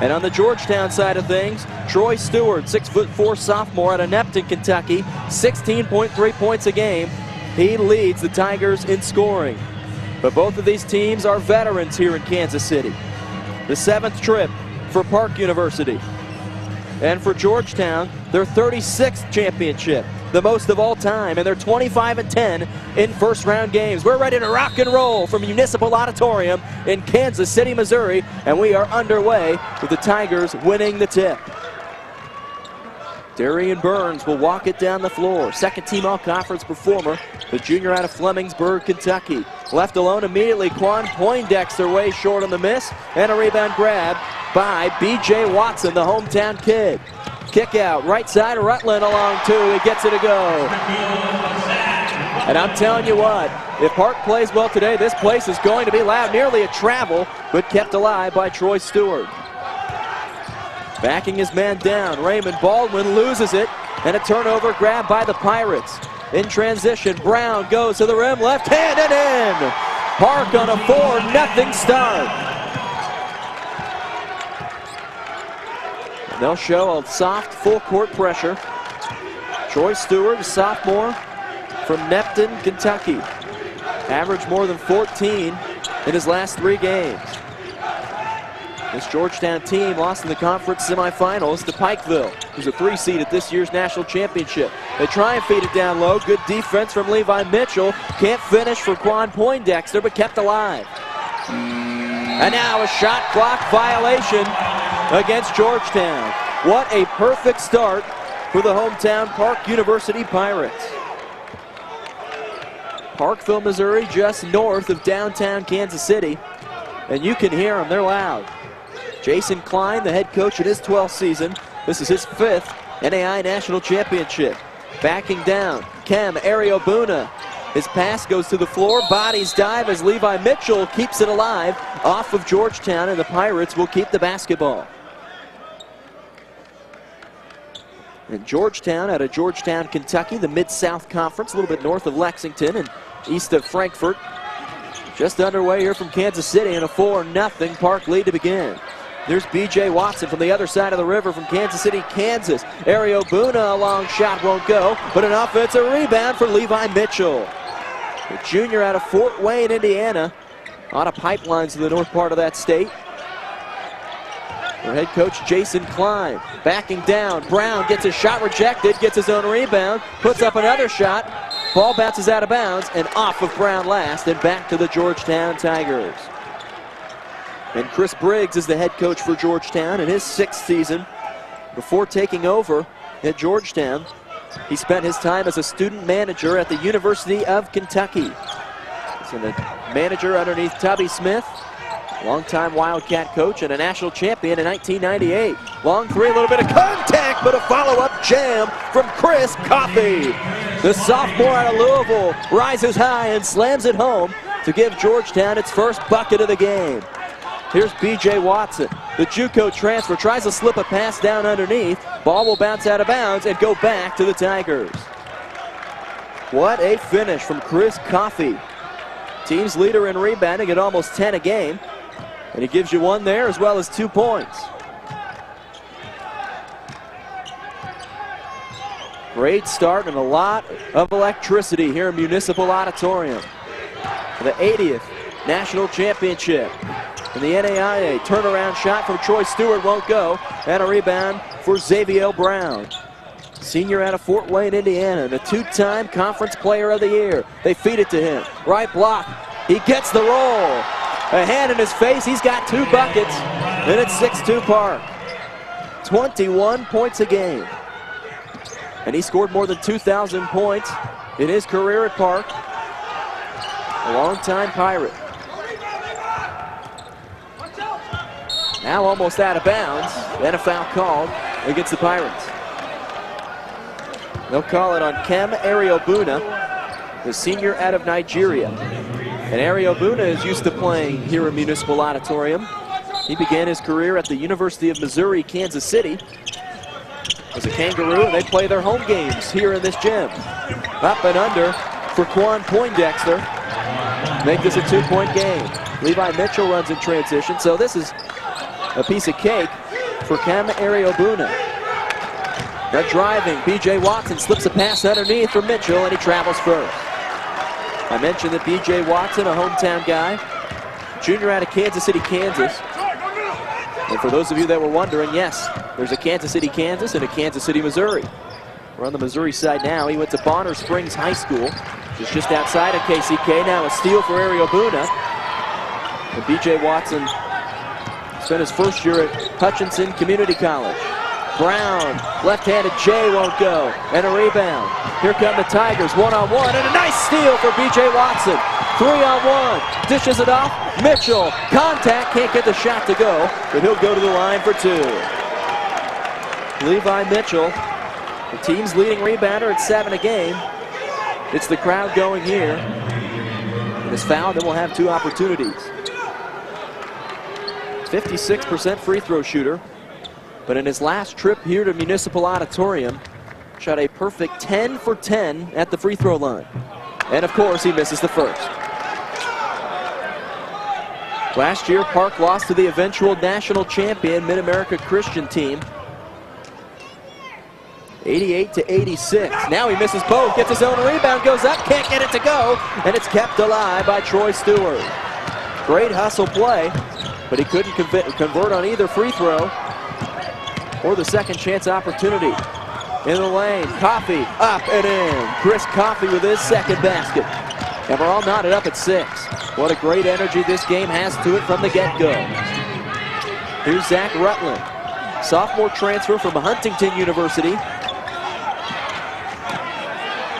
And on the Georgetown side of things, Troy Stewart, 6'4" sophomore out of Neptune, Kentucky, 16.3 points a game. He leads the Tigers in scoring. But both of these teams are veterans here in Kansas City. The 7th trip for Park University. And for Georgetown, their 36th championship, the most of all time, and they're 25-10 in first-round games. We're ready to rock and roll from Municipal Auditorium in Kansas City, Missouri, and we are underway with the Tigers winning the tip. Darian Burns will walk it down the floor. Second-team all-conference performer, the junior out of Flemingsburg, Kentucky. Left alone immediately, Quan Poindexter way short on the miss, and a rebound grab by B.J. Watson, the hometown kid. Kick out, right side, Rutland along two. He gets it to go. And I'm telling you what, if Park plays well today, this place is going to be loud. Nearly a travel, but kept alive by Troy Stewart. Backing his man down, Raymond Baldwin loses it, and a turnover grab by the Pirates. In transition, Brown goes to the rim, left hand and in. Park on a 4-0 start. And they'll show a soft full-court pressure. Troy Stewart, a sophomore from Neptune, Kentucky. Averaged more than 14 in his last 3 games. This Georgetown team lost in the conference semifinals to Pikeville, who's a 3 seed at this year's national championship. They try and feed it down low. Good defense from Levi Mitchell. Can't finish for Quan Poindexter, but kept alive. And now a shot clock violation against Georgetown. What a perfect start for the hometown Park University Pirates. Parkville, Missouri, just north of downtown Kansas City. And you can hear them, they're loud. Jason Klein, the head coach in his 12th season. This is his 5th NAI National Championship. Backing down, Kem Ariobuna. His pass goes to the floor, bodies dive as Levi Mitchell keeps it alive off of Georgetown, and the Pirates will keep the basketball. And Georgetown out of Georgetown, Kentucky, the Mid-South Conference, a little bit north of Lexington and east of Frankfort. Just underway here from Kansas City in a 4-0 Park lead to begin. There's B.J. Watson from the other side of the river from Kansas City, Kansas. Ariobuna, a long shot won't go, but an offensive rebound for Levi Mitchell. The junior out of Fort Wayne, Indiana. A lot of pipelines in the north part of that state. Their head coach, Jason Klein, backing down. Brown gets his shot rejected, gets his own rebound, puts up another shot. Ball bounces out of bounds and off of Brown last and back to the Georgetown Tigers. And Chris Briggs is the head coach for Georgetown in his 6th season. Before taking over at Georgetown, he spent his time as a student manager at the University of Kentucky. He's a manager underneath Tubby Smith, longtime Wildcat coach and a national champion in 1998. Long three, a little bit of contact, but a follow-up jam from Chris Coffey. The sophomore out of Louisville rises high and slams it home to give Georgetown its first bucket of the game. Here's B.J. Watson. The JUCO transfer tries to slip a pass down underneath. Ball will bounce out of bounds and go back to the Tigers. What a finish from Chris Coffey. Team's leader in rebounding at almost 10 a game. And he gives you 1 there as well as 2 points. Great start and a lot of electricity here in Municipal Auditorium. For the 80th National Championship. And the NAIA turnaround shot from Troy Stewart won't go. And a rebound for Xavier Brown. Senior out of Fort Wayne, Indiana, and a 2-time Conference Player of the Year. They feed it to him. Right block. He gets the roll. A hand in his face. He's got 2 buckets. And it's 6-2 Park. 21 points a game. And he scored more than 2,000 points in his career at Park. A long-time Pirate. Now almost out of bounds. Then a foul called against the Pirates. They'll call it on Kem Ariobuna, the senior out of Nigeria. And Ariobuna is used to playing here in Municipal Auditorium. He began his career at the University of Missouri, Kansas City as a Kangaroo, and they play their home games here in this gym. Up and under for Quan Poindexter. Make this a 2-point game. Levi Mitchell runs in transition, so this is a piece of cake for Chem Ariobuna. They're driving. B.J. Watson slips a pass underneath for Mitchell, and he travels first. I mentioned that B.J. Watson, a hometown guy, junior out of Kansas City, Kansas. And for those of you that were wondering, yes, there's a Kansas City, Kansas and a Kansas City, Missouri. We're on the Missouri side now. He went to Bonner Springs High School, which is just outside of KCK. Now a steal for Ariobuna. And B.J. Watson spent his first year at Hutchinson Community College. Brown, left-handed J won't go, and a rebound. Here come the Tigers, one-on-one, and a nice steal for B.J. Watson. 3-on-1, dishes it off, Mitchell, contact, can't get the shot to go, but he'll go to the line for two. Levi Mitchell, the team's leading rebounder at 7 a game. It's the crowd going here. And his foul, then we'll have 2 opportunities. 56% free throw shooter. But in his last trip here to Municipal Auditorium, shot a perfect 10 for 10 at the free throw line. And of course, he misses the first. Last year, Park lost to the eventual national champion Mid-America Christian team, 88-86. Now he misses both, gets his own rebound, goes up, can't get it to go, and it's kept alive by Troy Stewart. Great hustle play, but he couldn't convert on either free throw or the second chance opportunity. In the lane, Coffey up and in. Chris Coffey with his second basket. And we're all knotted up at 6. What a great energy this game has to it from the get-go. Here's Zach Rutland, sophomore transfer from Huntington University.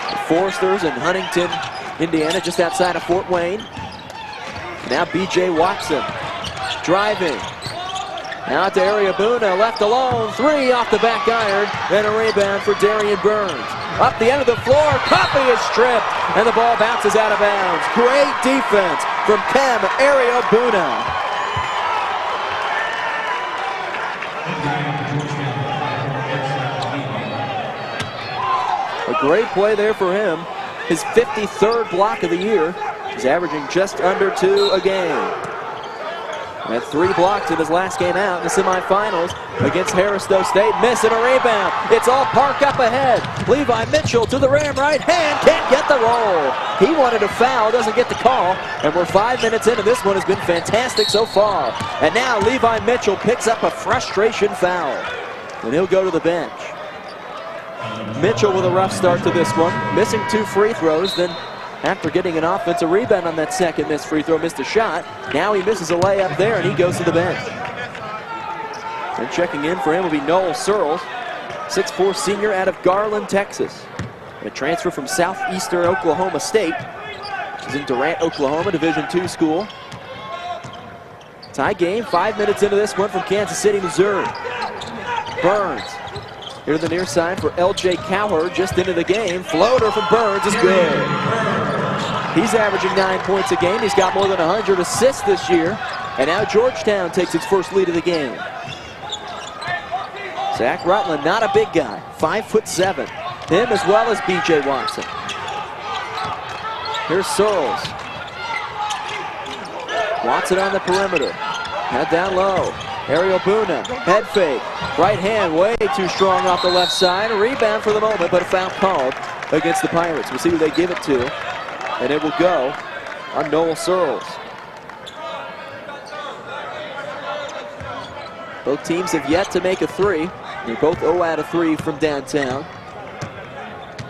The Foresters in Huntington, Indiana, just outside of Fort Wayne. Now B.J. Watson driving. Now to Ariobuna, left alone, 3 off the back iron, and a rebound for Darian Burns. Up the end of the floor, Coffey is stripped, and the ball bounces out of bounds. Great defense from Chem Ariobuna. A great play there for him. His 53rd block of the year. He's averaging just under 2 a game. Had 3 blocks in his last game out in the semifinals against Harris-Stowe State. Missing a rebound. It's all Park up ahead. Levi Mitchell to the rim, right hand, can't get the roll. He wanted a foul, doesn't get the call, and we're 5 minutes into this one. Has been fantastic so far. And now Levi Mitchell picks up a frustration foul, and he'll go to the bench. Mitchell with a rough start to this one, missing 2 free throws, then after getting an offensive rebound on that second missed free throw, missed a shot. Now he misses a layup there, and he goes to the bench. And checking in for him will be Noel Searles, 6'4" senior out of Garland, Texas. A transfer from Southeastern Oklahoma State. He's in Durant, Oklahoma, Division II school. Tie game, 5 minutes into this one from Kansas City, Missouri. Burns. Here to the near side for L.J. Cowherd, just into the game. Floater from Burns is good. He's averaging 9 points a game. He's got more than 100 assists this year. And now Georgetown takes its first lead of the game. Zach Rutland, not a big guy, 5'7". Him as well as B.J. Watson. Here's Searles. Watson on the perimeter. Now down low. Ariobuna, head fake. Right hand way too strong off the left side. A rebound for the moment, but a foul called against the Pirates. We'll see who they give it to. And it will go on Noel Searles. Both teams have yet to make a 3. They're both 0 out of 3 from downtown.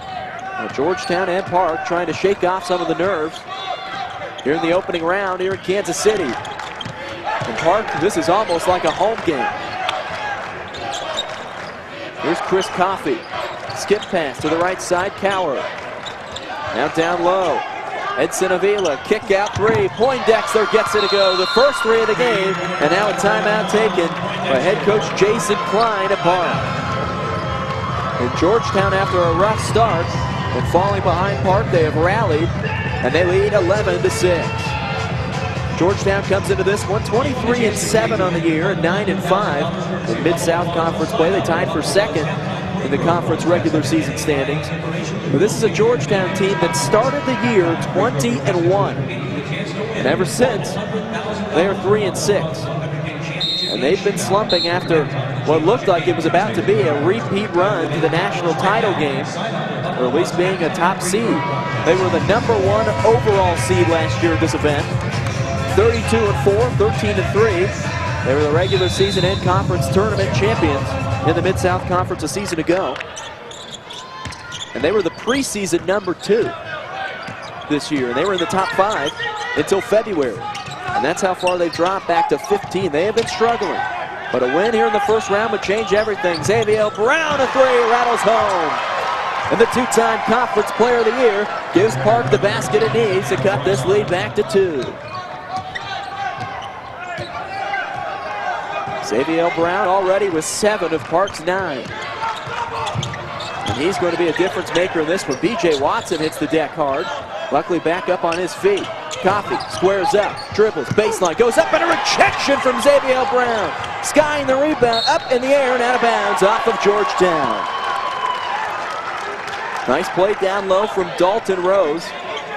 Now Georgetown and Park trying to shake off some of the nerves here in the opening round here in Kansas City. And Park, this is almost like a home game. Here's Chris Coffey. Skip pass to the right side, Cowherd. Now down low. Edson Avila, kick out 3. Poindexter gets it to go. The first 3 of the game. And now a timeout taken by head coach Jason Klein at Park. And Georgetown, after a rough start and falling behind Park, they have rallied and they lead 11-6. Georgetown comes into this one 23-7 on the year and 9-5 in Mid-South Conference play. They tied for second in the conference regular season standings. But this is a Georgetown team that started the year 20-1. And ever since, they are 3-6. And they've been slumping after what looked like it was about to be a repeat run to the national title game, or at least being a top seed. They were the #1 overall seed last year at this event. 32-4, 13-3. They were the regular season and conference tournament champions in the Mid-South Conference a season ago. And they were the preseason #2 this year. And they were in the top 5 until February. And that's how far they've dropped, back to 15. They have been struggling. But a win here in the first round would change everything. Xavier Brown, a 3, rattles home. And the 2-time conference player of the year gives Park the basket it needs to cut this lead back to 2. Xavier Brown already with 7 of Park's 9. And he's going to be a difference maker in this one. B.J. Watson hits the deck hard. Luckily back up on his feet. Coffey squares up, dribbles, baseline, goes up, and a rejection from Xavier Brown. Skying the rebound, up in the air and out of bounds off of Georgetown. Nice play down low from Dalton Rose,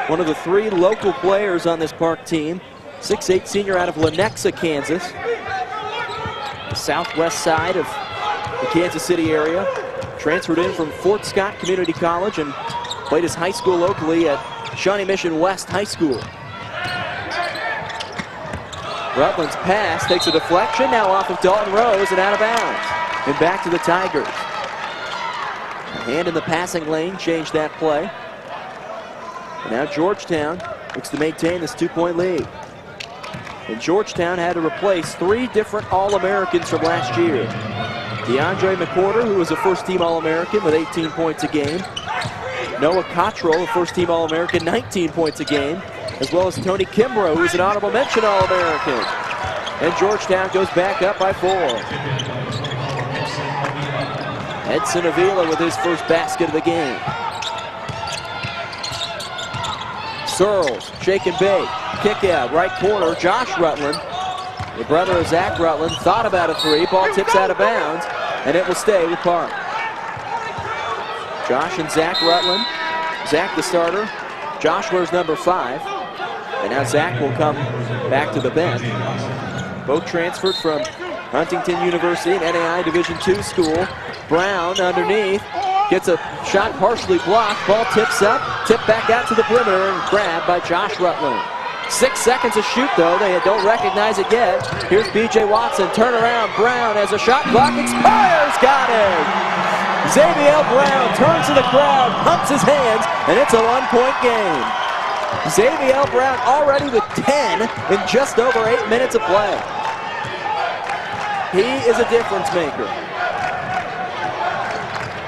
one of the 3 local players on this Park team. 6'8" senior out of Lenexa, Kansas. The southwest side of the Kansas City area. Transferred in from Fort Scott Community College and played his high school locally at Shawnee Mission West High School. Rutland's pass takes a deflection, now off of Dalton Rose and out of bounds. And back to the Tigers. A hand in the passing lane changed that play. And now Georgetown looks to maintain this 2-point lead. And Georgetown had to replace 3 different All-Americans from last year. DeAndre McCorder, who was a first-team All-American with 18 points a game. Noah Cottrell, a first-team All-American, 19 points a game. As well as Tony Kimbrough, who's an honorable mention All-American. And Georgetown goes back up by 4. Edson Avila with his first basket of the game. Searles, shake and bake, kick out, right corner, Josh Rutland. The brother of Zach Rutland thought about a 3, ball tips out of bounds, and it will stay with Park. Josh and Zach Rutland. Zach the starter, Josh wears number 5, and now Zach will come back to the bench. Both transferred from Huntington University, an NAI Division II school. Brown underneath, gets a shot partially blocked, ball tips up, tipped back out to the perimeter and grabbed by Josh Rutland. 6 seconds to shoot though, they don't recognize it yet. Here's B.J. Watson, turn around, Brown as a shot clock expires, got it! Xavier Brown turns to the crowd, pumps his hands, and it's a 1-point game. Xavier Brown already with 10 in just over 8 minutes of play. He is a difference maker.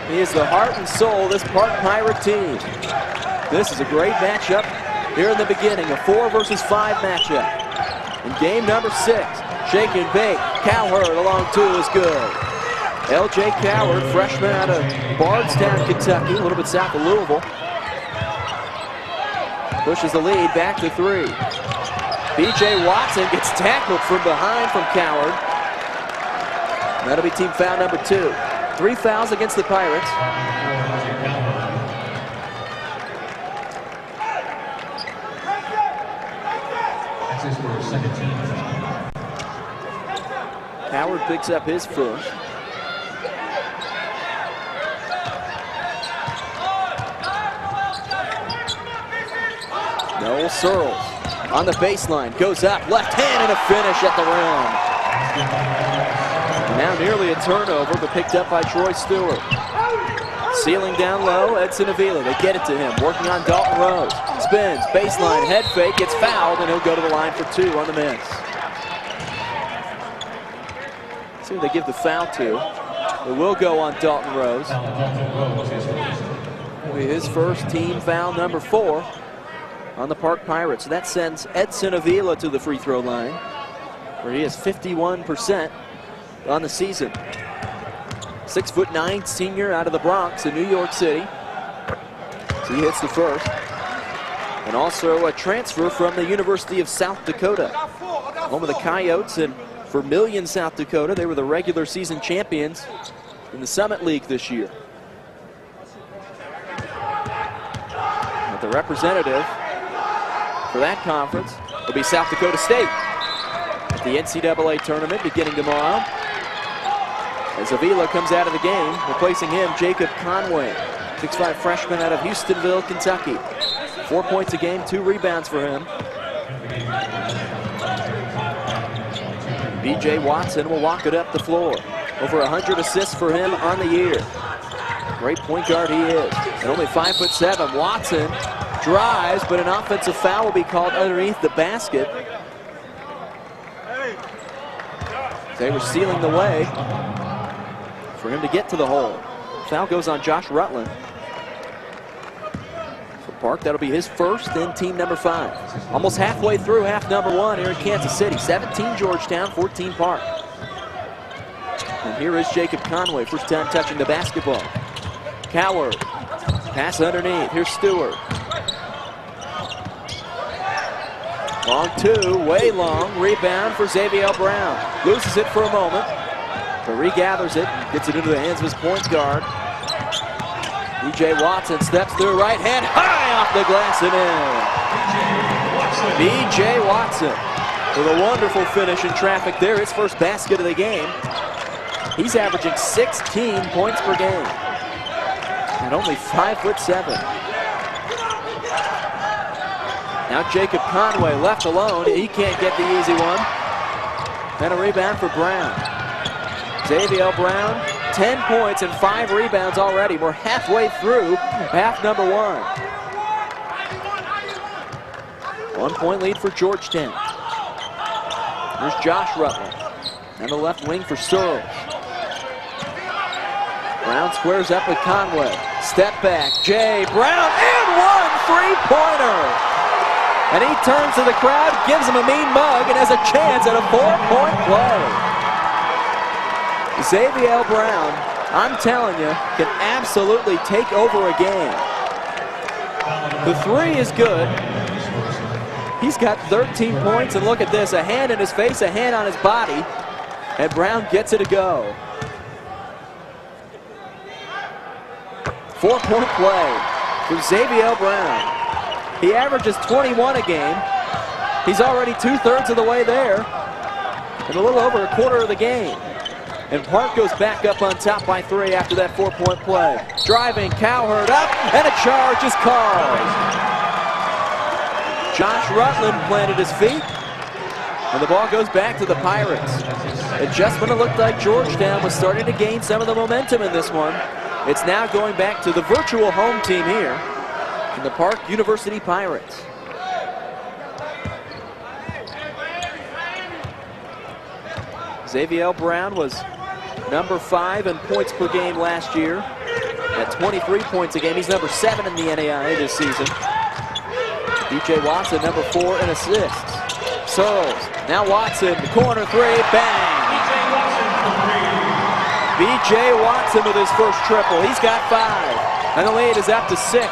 He is the heart and soul of this Park Pirate team. This is a great matchup here in the beginning, a 4 versus 5 matchup. In game number 6, shake and bake, Cowherd along 2 is good. L.J. Cowherd, freshman out of Bardstown, Kentucky, a little bit south of Louisville. Pushes the lead back to 3. B.J. Watson gets tackled from behind from Cowherd. That'll be team foul number 2. 3 fouls against the Pirates. Howard picks up his first. Noel Searles on the baseline, goes up, left hand and a finish at the rim. Now nearly a turnover, but picked up by Troy Stewart. Sealing down low, Edson Avila. They get it to him, working on Dalton Rose. Spins, baseline, head fake, gets fouled, and he'll go to the line for 2 on the miss. See who they give the foul to. It will go on Dalton Rose. His first team foul number 4 on the Park Pirates. So that sends Edson Avila to the free throw line, where he is 51% on the season. 6'9" senior out of the Bronx in New York City. So he hits the first. And also a transfer from the University of South Dakota, home of the Coyotes and Vermillion, South Dakota. They were the regular season champions in the Summit League this year. But the representative for that conference will be South Dakota State at the NCAA tournament beginning tomorrow. as Avila comes out of the game. Replacing him, Jacob Conway, 6'5" freshman out of Houstonville, Kentucky. 4 points a game, 2 rebounds for him. B.J. Watson will walk it up the floor. Over 100 assists for him on the year. Great point guard he is. And only 5'7". Watson drives, but an offensive foul will be called underneath the basket. They were sealing the way for him to get to the hole. Foul goes on Josh Rutland. For Park, that'll be his first and team number 5. Almost halfway through half number 1 here in Kansas City. 17 Georgetown, 14 Park. And here is Jacob Conway, first time touching the basketball. Coward, pass underneath. Here's Stewart. Long 2, way long. Rebound for Xavier Brown. Loses it for a moment, but regathers it. Gets it into the hands of his point guard. B.J. Watson steps through, right hand, high off the glass and in. B.J. Watson with a wonderful finish in traffic there. His first basket of the game. He's averaging 16 points per game. And only 5'7". Now Jacob Conway left alone. He can't get the easy one. And a rebound for Brown. Xavier Brown, 10 points and 5 rebounds already. We're halfway through half number 1. 1 point lead for Georgetown. Here's Josh Rutland. And the left wing for Searles. Brown squares up with Conway. Step back, Jay Brown, and 1 3-pointer. And he turns to the crowd, gives him a mean mug, and has a chance at a 4-point play. Xavier Brown, I'm telling you, can absolutely take over a game. The 3 is good. He's got 13 points, and look at this, a hand in his face, a hand on his body, and Brown gets it to go. 4-point play for Xavier Brown. He averages 21 a game. He's already 2/3 of the way there, and a little over a quarter of the game. And Park goes back up on top by 3 after that 4-point play. Driving, Cowherd up, and a charge is called. Josh Rutland planted his feet, and the ball goes back to the Pirates. And just when it looked like Georgetown was starting to gain some of the momentum in this one, it's now going back to the virtual home team here in the Park University Pirates. Xavier Brown was number 5 in points per game last year at 23 points a game. He's number 7 in the NAIA this season. B.J. Watson, number 4 in assists. Searles, now Watson, corner 3, bang! B.J. Watson with his first triple. He's got 5, and the lead is up to 6.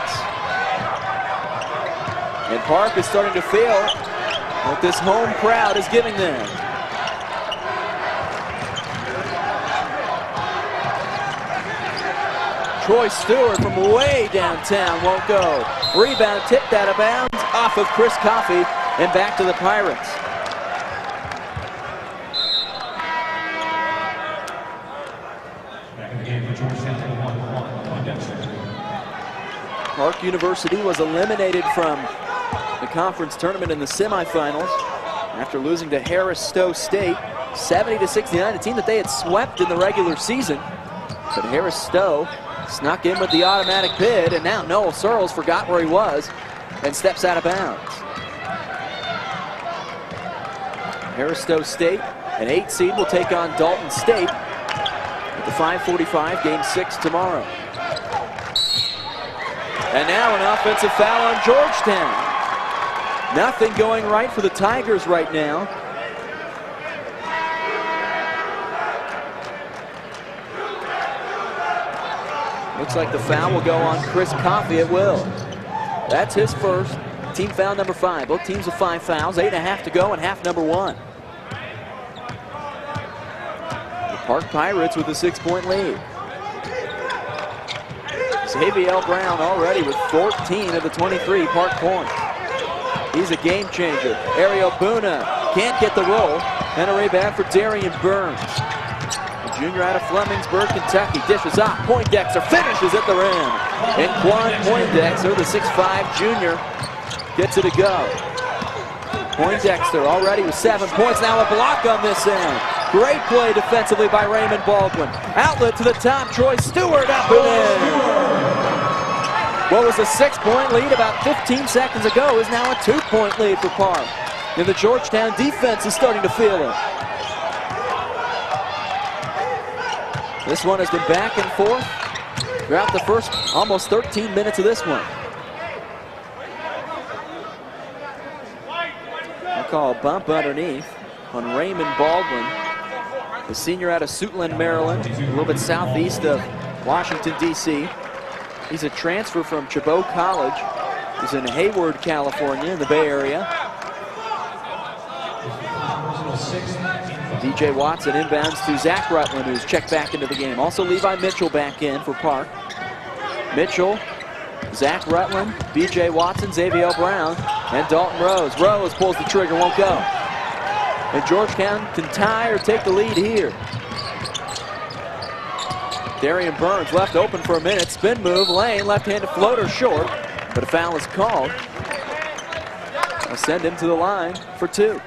And Park is starting to feel what this home crowd is giving them. Troy Stewart from way downtown won't go. Rebound tipped out of bounds off of Chris Coffey and back to the Pirates. Park University was eliminated from the conference tournament in the semifinals after losing to Harris-Stowe State 70-69, a team that they had swept in the regular season. But Harris-Stowe snuck in with the automatic bid, and now Noel Searles forgot where he was and steps out of bounds. Harris-Stowe State, an 8 seed, will take on Dalton State at the 5:45, game 6 tomorrow. And now an offensive foul on Georgetown. Nothing going right for the Tigers right now. Looks like the foul will go on Chris Coffey. It will. That's his first. Team foul number 5. Both teams with 5 fouls. 8.5 to go in half number 1. The Park Pirates with a 6-point lead. Xavier Brown already with 14 of the 23 Park points. He's a game changer. Ariel Buna can't get the roll. And a rebound for Darian Burns. junior out of Flemingsburg, Kentucky. Dishes off. Poindexter finishes at the rim. And Quan Poindexter, the 6'5 junior, gets it to go. Poindexter already with 7 points. Now a block on this end. Great play defensively by Raymond Baldwin. Outlet to the top. Troy Stewart up and in. What was a 6-point lead about 15 seconds ago is now a 2-point lead for Park. And the Georgetown defense is starting to feel it. This one has been back and forth throughout the first almost 13 minutes of this one. I'll call a bump underneath on Raymond Baldwin, the senior out of Suitland, Maryland, a little bit southeast of Washington, D.C. He's a transfer from Chabot College. He's in Hayward, California, in the Bay Area. DJ Watson inbounds to Zach Rutland, who's checked back into the game. Also Levi Mitchell back in for Park. Mitchell, Zach Rutland, BJ Watson, Xavier Brown, and Dalton Rose. Rose pulls the trigger, won't go. And Georgetown can tie or take the lead here. Darian Burns left open for a minute. Spin move, lane, left-handed floater short, but a foul is called. I'll send him to the line for 2.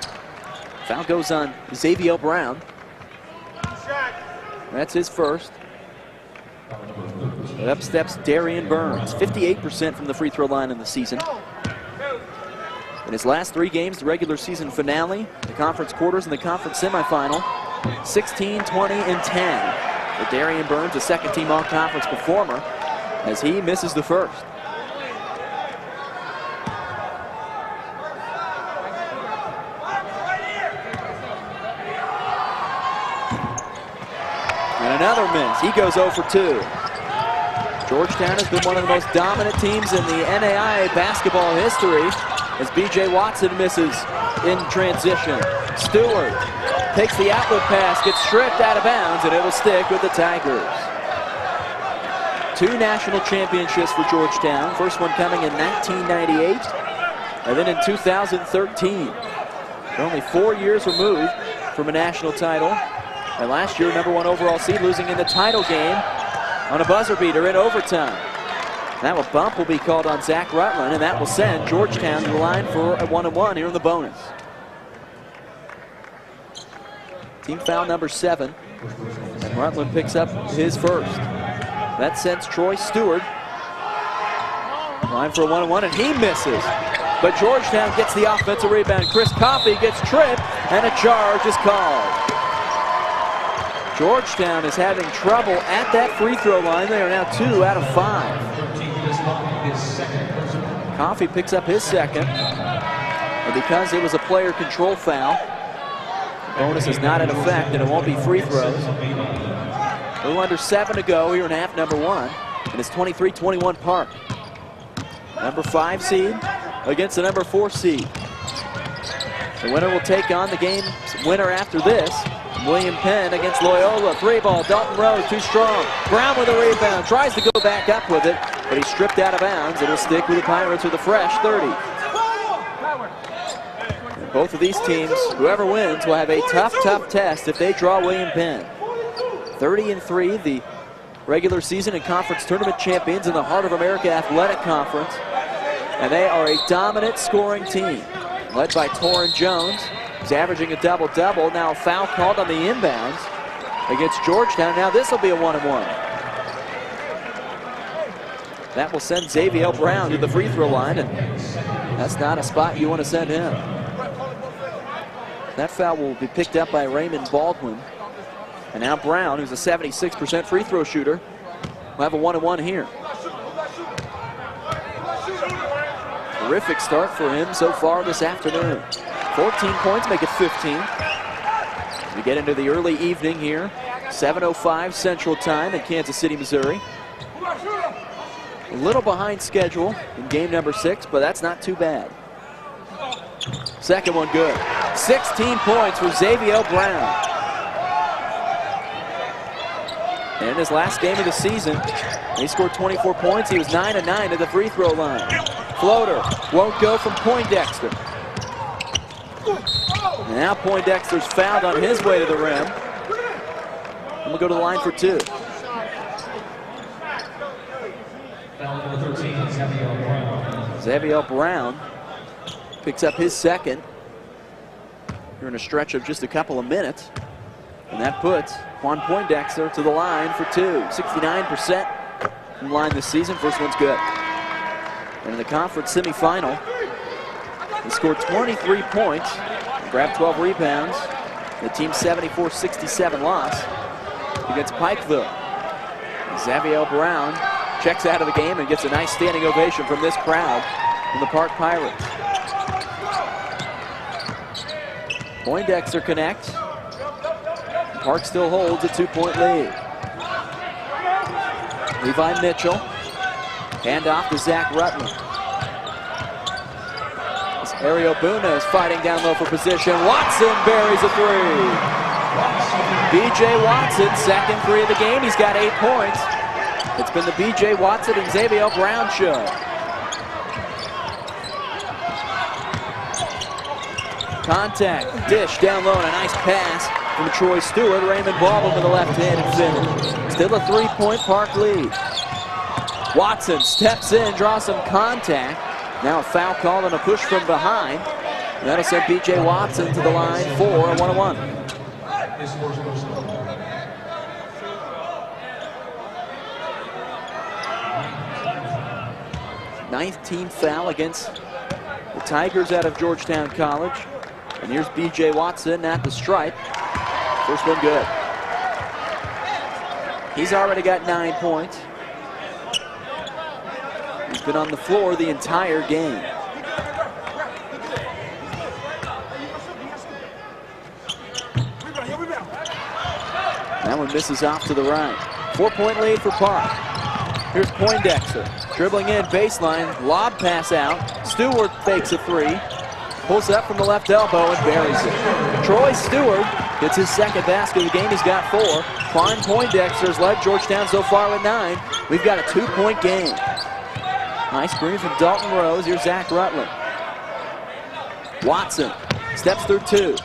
Foul goes on Xavier Brown. That's his first. And up steps Darian Burns, 58% from the free throw line in the season. In his last 3 games, the regular season finale, the conference quarters, and the conference semifinal, 16, 20, and 10. But Darian Burns, a second-team all-conference performer, as he misses the first. And another miss. He goes 0 for 2. Georgetown has been one of the most dominant teams in the NAIA basketball history as B.J. Watson misses in transition. Stewart takes the outlet pass, gets stripped out of bounds, and it will stick with the Tigers. 2 national championships for Georgetown. First one coming in 1998, and then in 2013. They're only 4 years removed from a national title. And last year, #1 overall seed, losing in the title game on a buzzer beater in overtime. That bump will be called on Zach Rutland, and that will send Georgetown to the line for a 1-and-1 here in the bonus. Team foul number 7, and Rutland picks up his first. That sends Troy Stewart line for a 1-and-1, and he misses. But Georgetown gets the offensive rebound. Chris Coffey gets tripped, and a charge is called. Georgetown is having trouble at that free throw line. They are now 2 out of 5. Coffey picks up his second. And because it was a player control foul, the bonus is not in effect, and it won't be free throws. A little under 7 to go here in half number 1. And it's 23-21 Park. Number 5 seed against the number 4 seed. The winner will take on the game's winner after this. William Penn against Loyola. 3-ball. Dalton Rose too strong. Brown with a rebound. Tries to go back up with it, but he's stripped out of bounds. It'll stick with the Pirates with a fresh 30. And both of these teams, whoever wins, will have a tough test if they draw William Penn. 30-3, the regular season and conference tournament champions in the Heart of America Athletic Conference. And they are a dominant scoring team, led by Torrin Jones. He's averaging a double-double. Now a foul called on the inbounds against Georgetown. Now this will be a 1-and-1. That will send Xavier Brown to the free throw line, and that's not a spot you want to send him. That foul will be picked up by Raymond Baldwin. And now Brown, who's a 76% free throw shooter, will have a 1-and-1 here. Terrific start for him so far this afternoon. 14 points, make it 15. As we get into the early evening here, 7:05 Central Time in Kansas City, Missouri. A little behind schedule in game number 6, but that's not too bad. Second one good. 16 points for Xavier Brown. And in his last game of the season, he scored 24 points. He was 9-9 at the free throw line. Floater won't go from Poindexter. And now Poindexter's fouled on his way to the rim. and we'll go to the line for 2. Foul number 13, Avila Brown. Avila Brown picks up his second. You're in a stretch of just a couple of minutes. And that puts Juan Poindexter to the line for 2. 69% from the line this season. First one's good. And in the conference semifinal, he scored 23 points, grabbed 12 rebounds. The team's 74-67 loss against Pikeville. Xavier Brown checks out of the game and gets a nice standing ovation from this crowd from the Park Pirates. Poindexter connects. Park still holds a 2-point lead. Levi Mitchell. Hand off to Zach Rutland. As Ariel Buna is fighting down low for position. Watson buries a 3. B.J. Watson, second 3 of the game. He's got 8 points. It's been the B.J. Watson and Xavier Brown show. Contact, dish down low, and a nice pass from Troy Stewart. Raymond Baldwin with the left-handed finish. Still a 3-point Park lead. Watson steps in, draws some contact. Now a foul call and a push from behind. And that'll send B.J. Watson to the line for a 1-on-1. Ninth team foul against the Tigers out of Georgetown College. And here's B.J. Watson at the stripe. First one good. He's already got 9 points. He's been on the floor the entire game. That one misses off to the right. 4-point lead for Park. Here's Poindexter. Dribbling in, baseline, lob pass out. Stewart fakes a 3. Pulls up from the left elbow and buries it. Troy Stewart gets his second basket of the game. He's got 4. Juan Poindexter's led Georgetown so far with 9. We've got a 2-point game. Nice screen from Dalton Rose. Here's Zach Rutland. Watson steps through 2.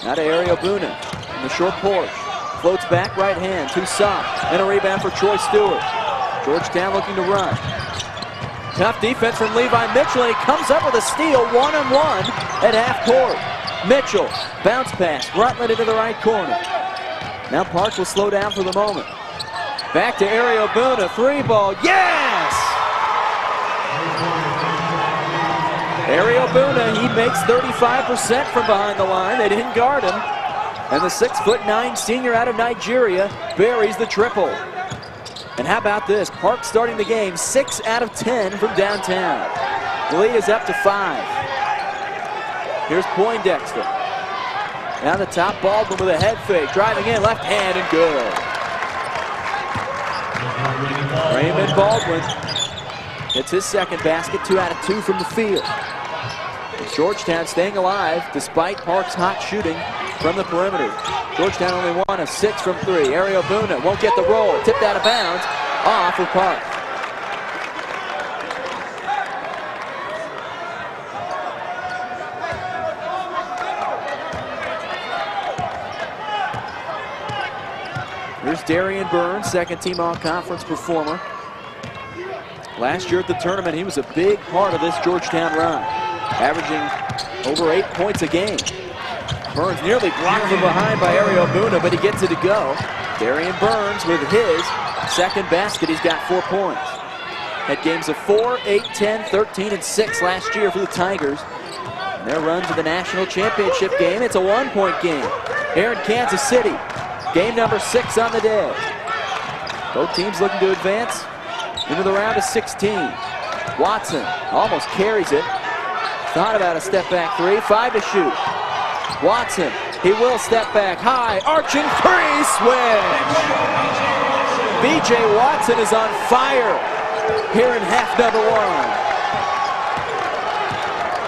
Now to Ariel Buna in the short porch. Floats back right hand, too soft. And a rebound for Troy Stewart. Georgetown looking to run. Tough defense from Levi Mitchell, and he comes up with a steal, 1-on-1 at half court. Mitchell, bounce pass, Rutland into the right corner. Now Park will slow down for the moment. Back to Ariel Buna, 3-ball, yes! Ariel Buna, he makes 35% from behind the line. They didn't guard him. And the 6'9" senior out of Nigeria buries the triple. And how about this? Park starting the game 6 out of 10 from downtown. The lead is up to 5. Here's Poindexter. Down the top, Baldwin with a head fake. Driving in, left hand, and good. Raymond Baldwin gets his second basket, 2 out of 2 from the field. And Georgetown staying alive despite Park's hot shooting from the perimeter. Georgetown only 1 of 6 from 3. Ariel Buna won't get the roll. Tipped out of bounds. Off of Park. Here's Darian Burns, second team all-conference performer. Last year at the tournament, he was a big part of this Georgetown run, averaging over 8 points a game. Burns nearly blocked from behind by Ariel Buna, but he gets it to go. Darian Burns with his second basket. He's got 4 points. Had games of 4, 8, 10, 13, and 6 last year for the Tigers. And their run to the national championship game, it's a 1-point game here in Kansas City. Game number 6 on the day. Both teams looking to advance into the round of 16. Watson almost carries it. Thought about a step-back 3, 5 to shoot. Watson, he will step back high, arching 3, switch. B.J. Watson is on fire here in half number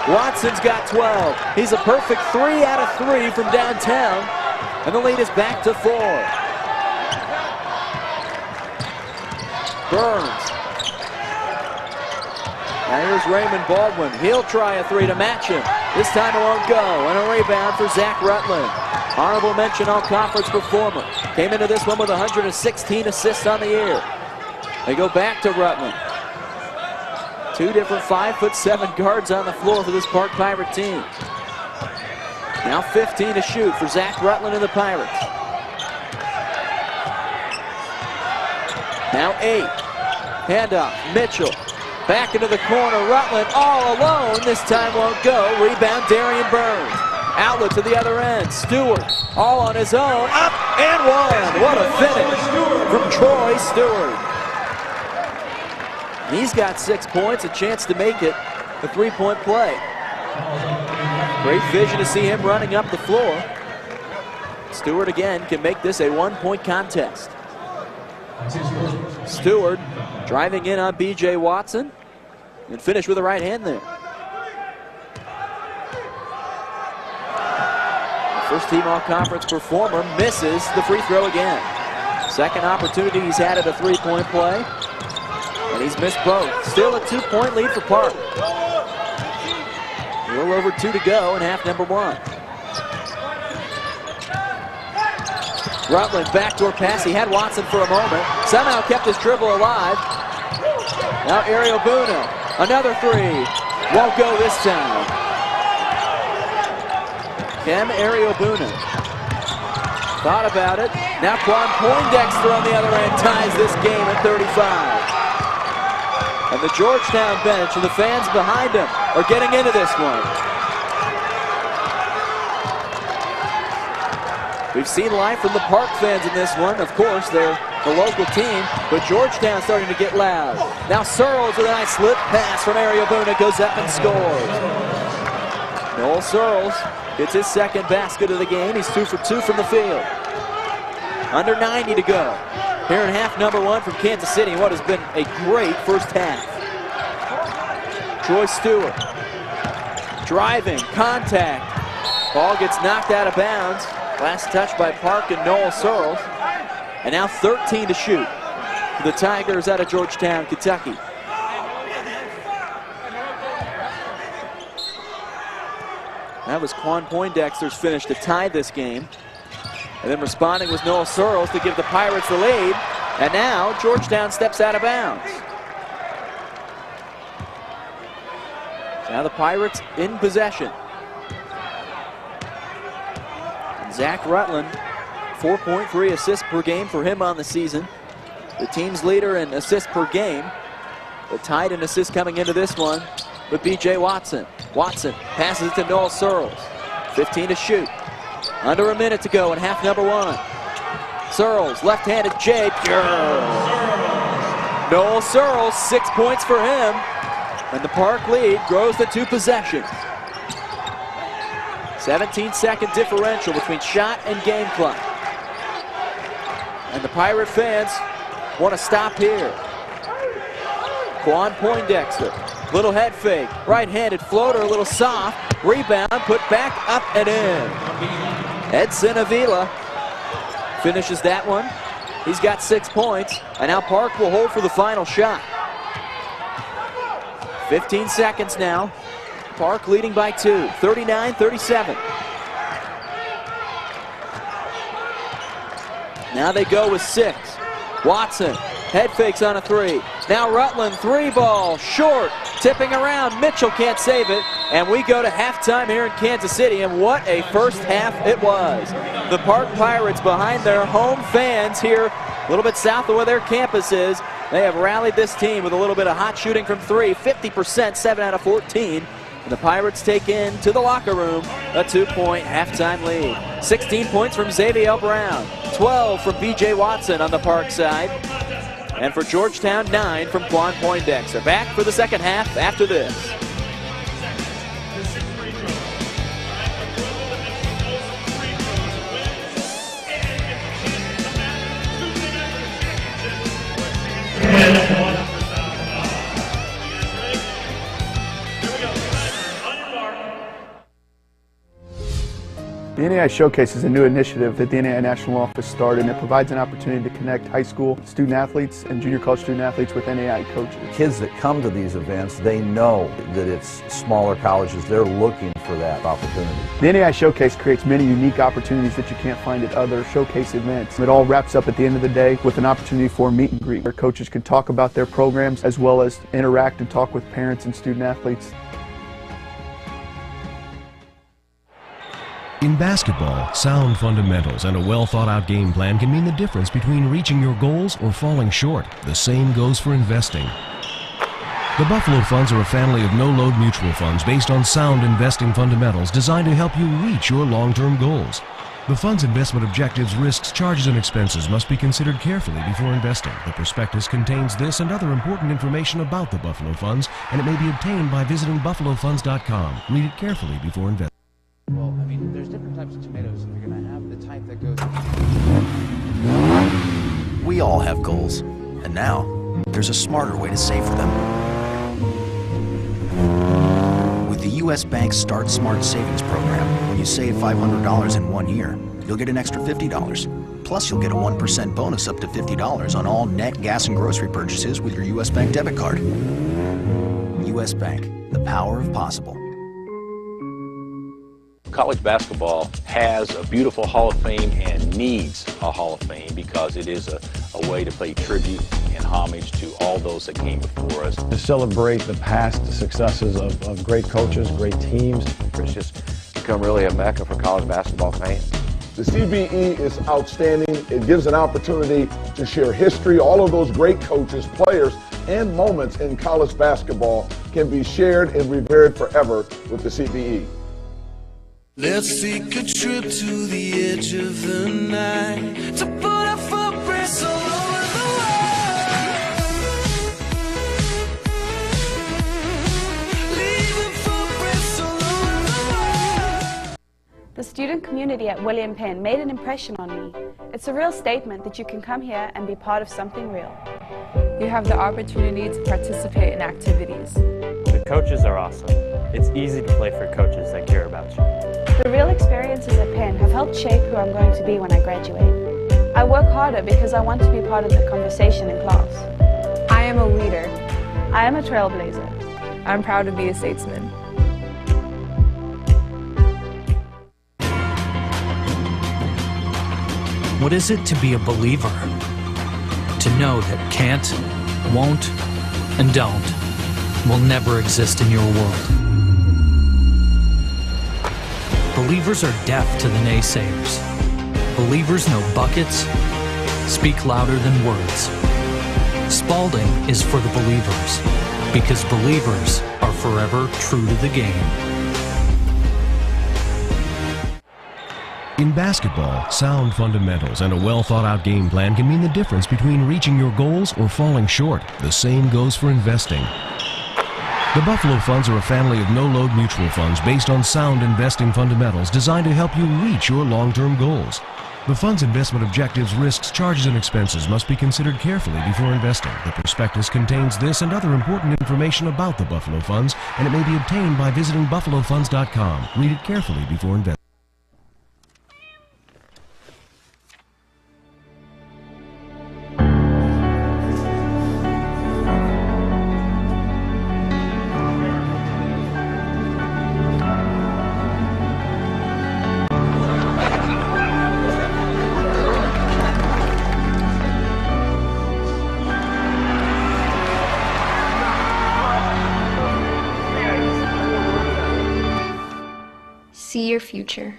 1. Watson's got 12. He's a perfect 3 out of 3 from downtown, and the lead is back to 4. Burns. Now here's Raymond Baldwin. He'll try a 3 to match him. This time it won't go. And a rebound for Zach Rutland. Honorable mention all-conference performer. Came into this one with 116 assists on the year. They go back to Rutland. Two different 5'7" guards on the floor for this Park Pirate team. Now 15 to shoot for Zach Rutland and the Pirates. Now 8. Handoff, Mitchell. Back into the corner, Rutland all alone. This time won't go. Rebound, Darian Burns. Outlet to the other end. Stewart all on his own. Up and one. What a finish from Troy Stewart. He's got 6 points, a chance to make it a three-point play. Great vision to see him running up the floor. Stewart again can make this a one-point contest. Stewart driving in on B.J. Watson and finish with the right hand there. First team all-conference performer misses the free throw again. Second opportunity he's had at a three-point play, and he's missed both. Still a 2-point lead for Park. A little over 2 to go in half number 1. Rutland backdoor pass. He had Watson for a moment. Somehow kept his dribble alive. Now Ariel Buna. Another three. Won't go this time. Ariel Buna. Thought about it. Now Quan Poindexter on the other end ties this game at 35. And the Georgetown bench and the fans behind him are getting into this one. We've seen life from the Park fans in this one. Of course, they're the local team, but Georgetown starting to get loud. Now Searles with a nice slip pass from Ariel Buna, goes up and scores. Noel Searles gets his second basket of the game. He's 2 for 2 from the field. Under 90 to go here in half number 1 from Kansas City. What has been a great first half. Troy Stewart driving, contact. Ball gets knocked out of bounds. Last touch by Park and Noel Searles. And now 13 to shoot for the Tigers out of Georgetown, Kentucky. That was Quan Poindexter's finish to tie this game. And then responding was Noel Searles to give the Pirates the lead. And now Georgetown steps out of bounds. Now the Pirates in possession. And Zach Rutland, 4.3 assists per game for him on the season. The team's leader in assists per game. But tied in assists coming into this one with B.J. Watson. Watson passes it to Noel Searles. 15 to shoot. Under a minute to go in half number 1. Searles, left-handed J. Noel Searles, 6 points for him. And the Park lead grows to 2 possessions. 17-second differential between shot and game clock. And the Pirate fans want to stop here. Quan Poindexter, little head fake, right-handed floater, a little soft, rebound, put back up and in. Edson Avila finishes that one. He's got 6 points, and now Park will hold for the final shot. 15 seconds now. Park leading by 2, 39-37. Now they go with 6. Watson, head fakes on a 3. Now Rutland, 3-ball, short, tipping around. Mitchell can't save it. And we go to halftime here in Kansas City, and what a first half it was. The Park Pirates behind their home fans here, a little bit south of where their campus is. They have rallied this team with a little bit of hot shooting from 3, 50%, 7 out of 14. And the Pirates take in to the locker room a 2-point halftime lead. 16 points from Xavier Brown, 12 from B.J. Watson on the Park side. And for Georgetown, 9 from Quan Poindexter. Back for the second half after this. The NAI Showcase is a new initiative that the NAI National Office started, and it provides an opportunity to connect high school student athletes and junior college student athletes with NAI coaches. Kids that come to these events, they know that it's smaller colleges. They're looking for that opportunity. The NAI Showcase creates many unique opportunities that you can't find at other showcase events. It all wraps up at the end of the day with an opportunity for a meet and greet where coaches can talk about their programs as well as interact and talk with parents and student athletes. In basketball, sound fundamentals and a well-thought-out game plan can mean the difference between reaching your goals or falling short. The same goes for investing. The Buffalo Funds are a family of no-load mutual funds based on sound investing fundamentals designed to help you reach your long-term goals. The fund's investment objectives, risks, charges, and expenses must be considered carefully before investing. The prospectus contains this and other important information about the Buffalo Funds, and it may be obtained by visiting buffalofunds.com. Read it carefully before investing. Well, I mean, there's different types of tomatoes. You're going to have the type that goes... We all have goals, and now there's a smarter way to save for them. With the U.S. Bank Start Smart Savings Program, when you save $500 in 1 year, you'll get an extra $50. Plus, you'll get a 1% bonus up to $50 on all net gas and grocery purchases with your U.S. Bank debit card. U.S. Bank, the power of possible. College basketball has a beautiful Hall of Fame and needs a Hall of Fame because it is a way to pay tribute and homage to all those that came before us. To celebrate the past successes of great coaches, great teams. It's just become really a mecca for college basketball fans. The CBE is outstanding. It gives an opportunity to share history. All of those great coaches, players, and moments in college basketball can be shared and revered forever with the CBE. Let's take a trip to the edge of the night to put our footprints all over the world. Leaving footprints all over the world. The student community at William Penn made an impression on me. It's a real statement that you can come here and be part of something real. You have the opportunity to participate in activities. The coaches are awesome. It's easy to play for coaches that care about you. The real experiences at Penn have helped shape who I'm going to be when I graduate. I work harder because I want to be part of the conversation in class. I am a leader. I am a trailblazer. I'm proud to be a statesman. What is it to be a believer? To know that can't, won't, and don't will never exist in your world. Believers are deaf to the naysayers. Believers know buckets speak louder than words. Spalding is for the believers, because believers are forever true to the game. In basketball, sound fundamentals and a well-thought-out game plan can mean the difference between reaching your goals or falling short. The same goes for investing. The Buffalo Funds are a family of no-load mutual funds based on sound investing fundamentals designed to help you reach your long-term goals. The fund's investment objectives, risks, charges, and expenses must be considered carefully before investing. The prospectus contains this and other important information about the Buffalo Funds, and it may be obtained by visiting buffalofunds.com. Read it carefully before investing. See your future.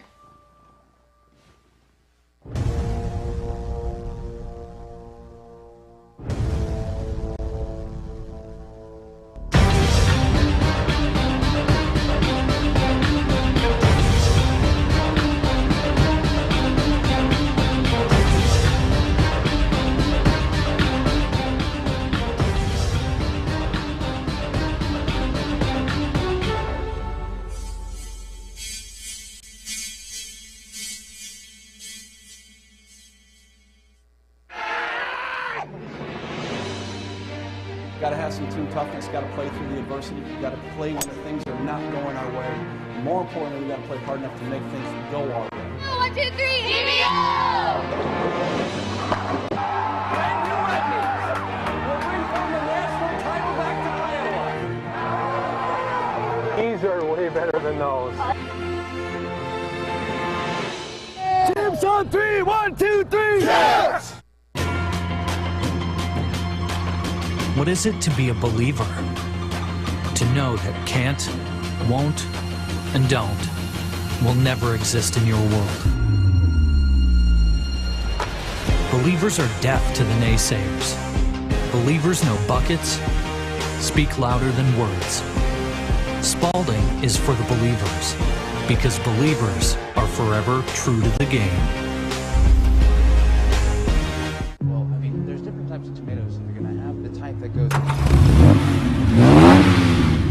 Got to have some team toughness, got to play through the adversity, got to play when the things are not going our way, more importantly, we got to play hard enough to make things go our way. 1, 2, 3, DBO! These are way better than those. Teams on 3, 1, 2, 3, yes! What is it to be a believer? To know that can't, won't, and don't will never exist in your world. Believers are deaf to the naysayers. Believers know buckets speak louder than words. Spalding is for the believers, because believers are forever true to the game. Well, I mean, there's different types of tomatoes. You're going to have the type that goes...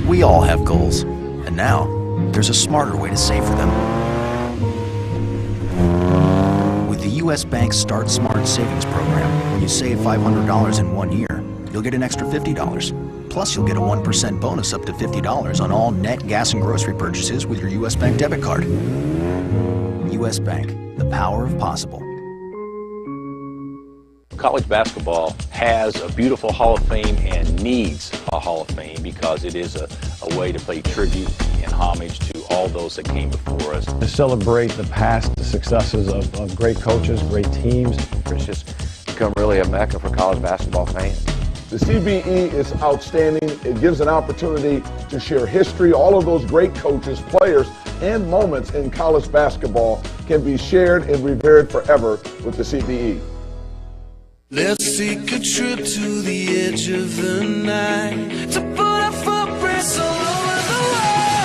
We all have goals, and now there's a smarter way to save for them. With the U.S. Bank Start Smart Savings Program, when you save $500 in 1 year, you'll get an extra $50. Plus, you'll get a 1% bonus up to $50 on all net gas and grocery purchases with your U.S. Bank debit card. U.S. Bank, the power of possible. College basketball has a beautiful Hall of Fame and needs a Hall of Fame because it is a way to pay tribute and homage to all those that came before us. To celebrate the past successes of great coaches, great teams. It's just become really a mecca for college basketball fans. The CBE is outstanding. It gives an opportunity to share history. All of those great coaches, players, and moments in college basketball can be shared and revered forever with the CBE. Let's take a trip to the edge of the night to put our footprints all over the world.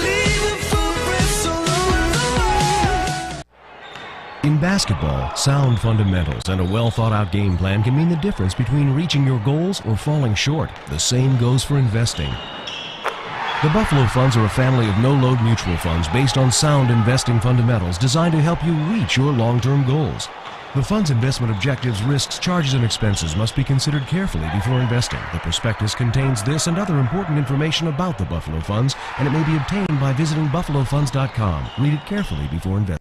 Leaving footprints all over the world. In basketball, sound fundamentals and a well-thought-out game plan can mean the difference between reaching your goals or falling short. The same goes for investing. The Buffalo Funds are a family of no-load mutual funds based on sound investing fundamentals designed to help you reach your long-term goals. The fund's investment objectives, risks, charges, and expenses must be considered carefully before investing. The prospectus contains this and other important information about the Buffalo Funds, and it may be obtained by visiting buffalofunds.com. Read it carefully before investing.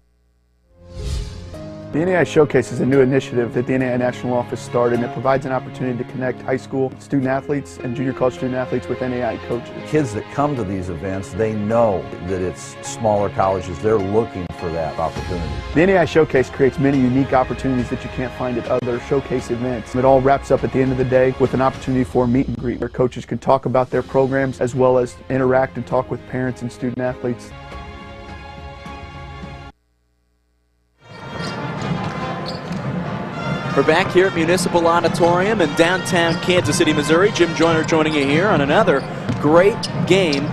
The NAI Showcase is a new initiative that the NAI National Office started, and it provides an opportunity to connect high school student athletes and junior college student athletes with NAI coaches. Kids that come to these events, they know that it's smaller colleges. They're looking for that opportunity. The NAI Showcase creates many unique opportunities that you can't find at other showcase events. It all wraps up at the end of the day with an opportunity for a meet and greet where coaches can talk about their programs as well as interact and talk with parents and student athletes. We're back here at Municipal Auditorium in downtown Kansas City, Missouri. Jim Joyner joining you here on another great game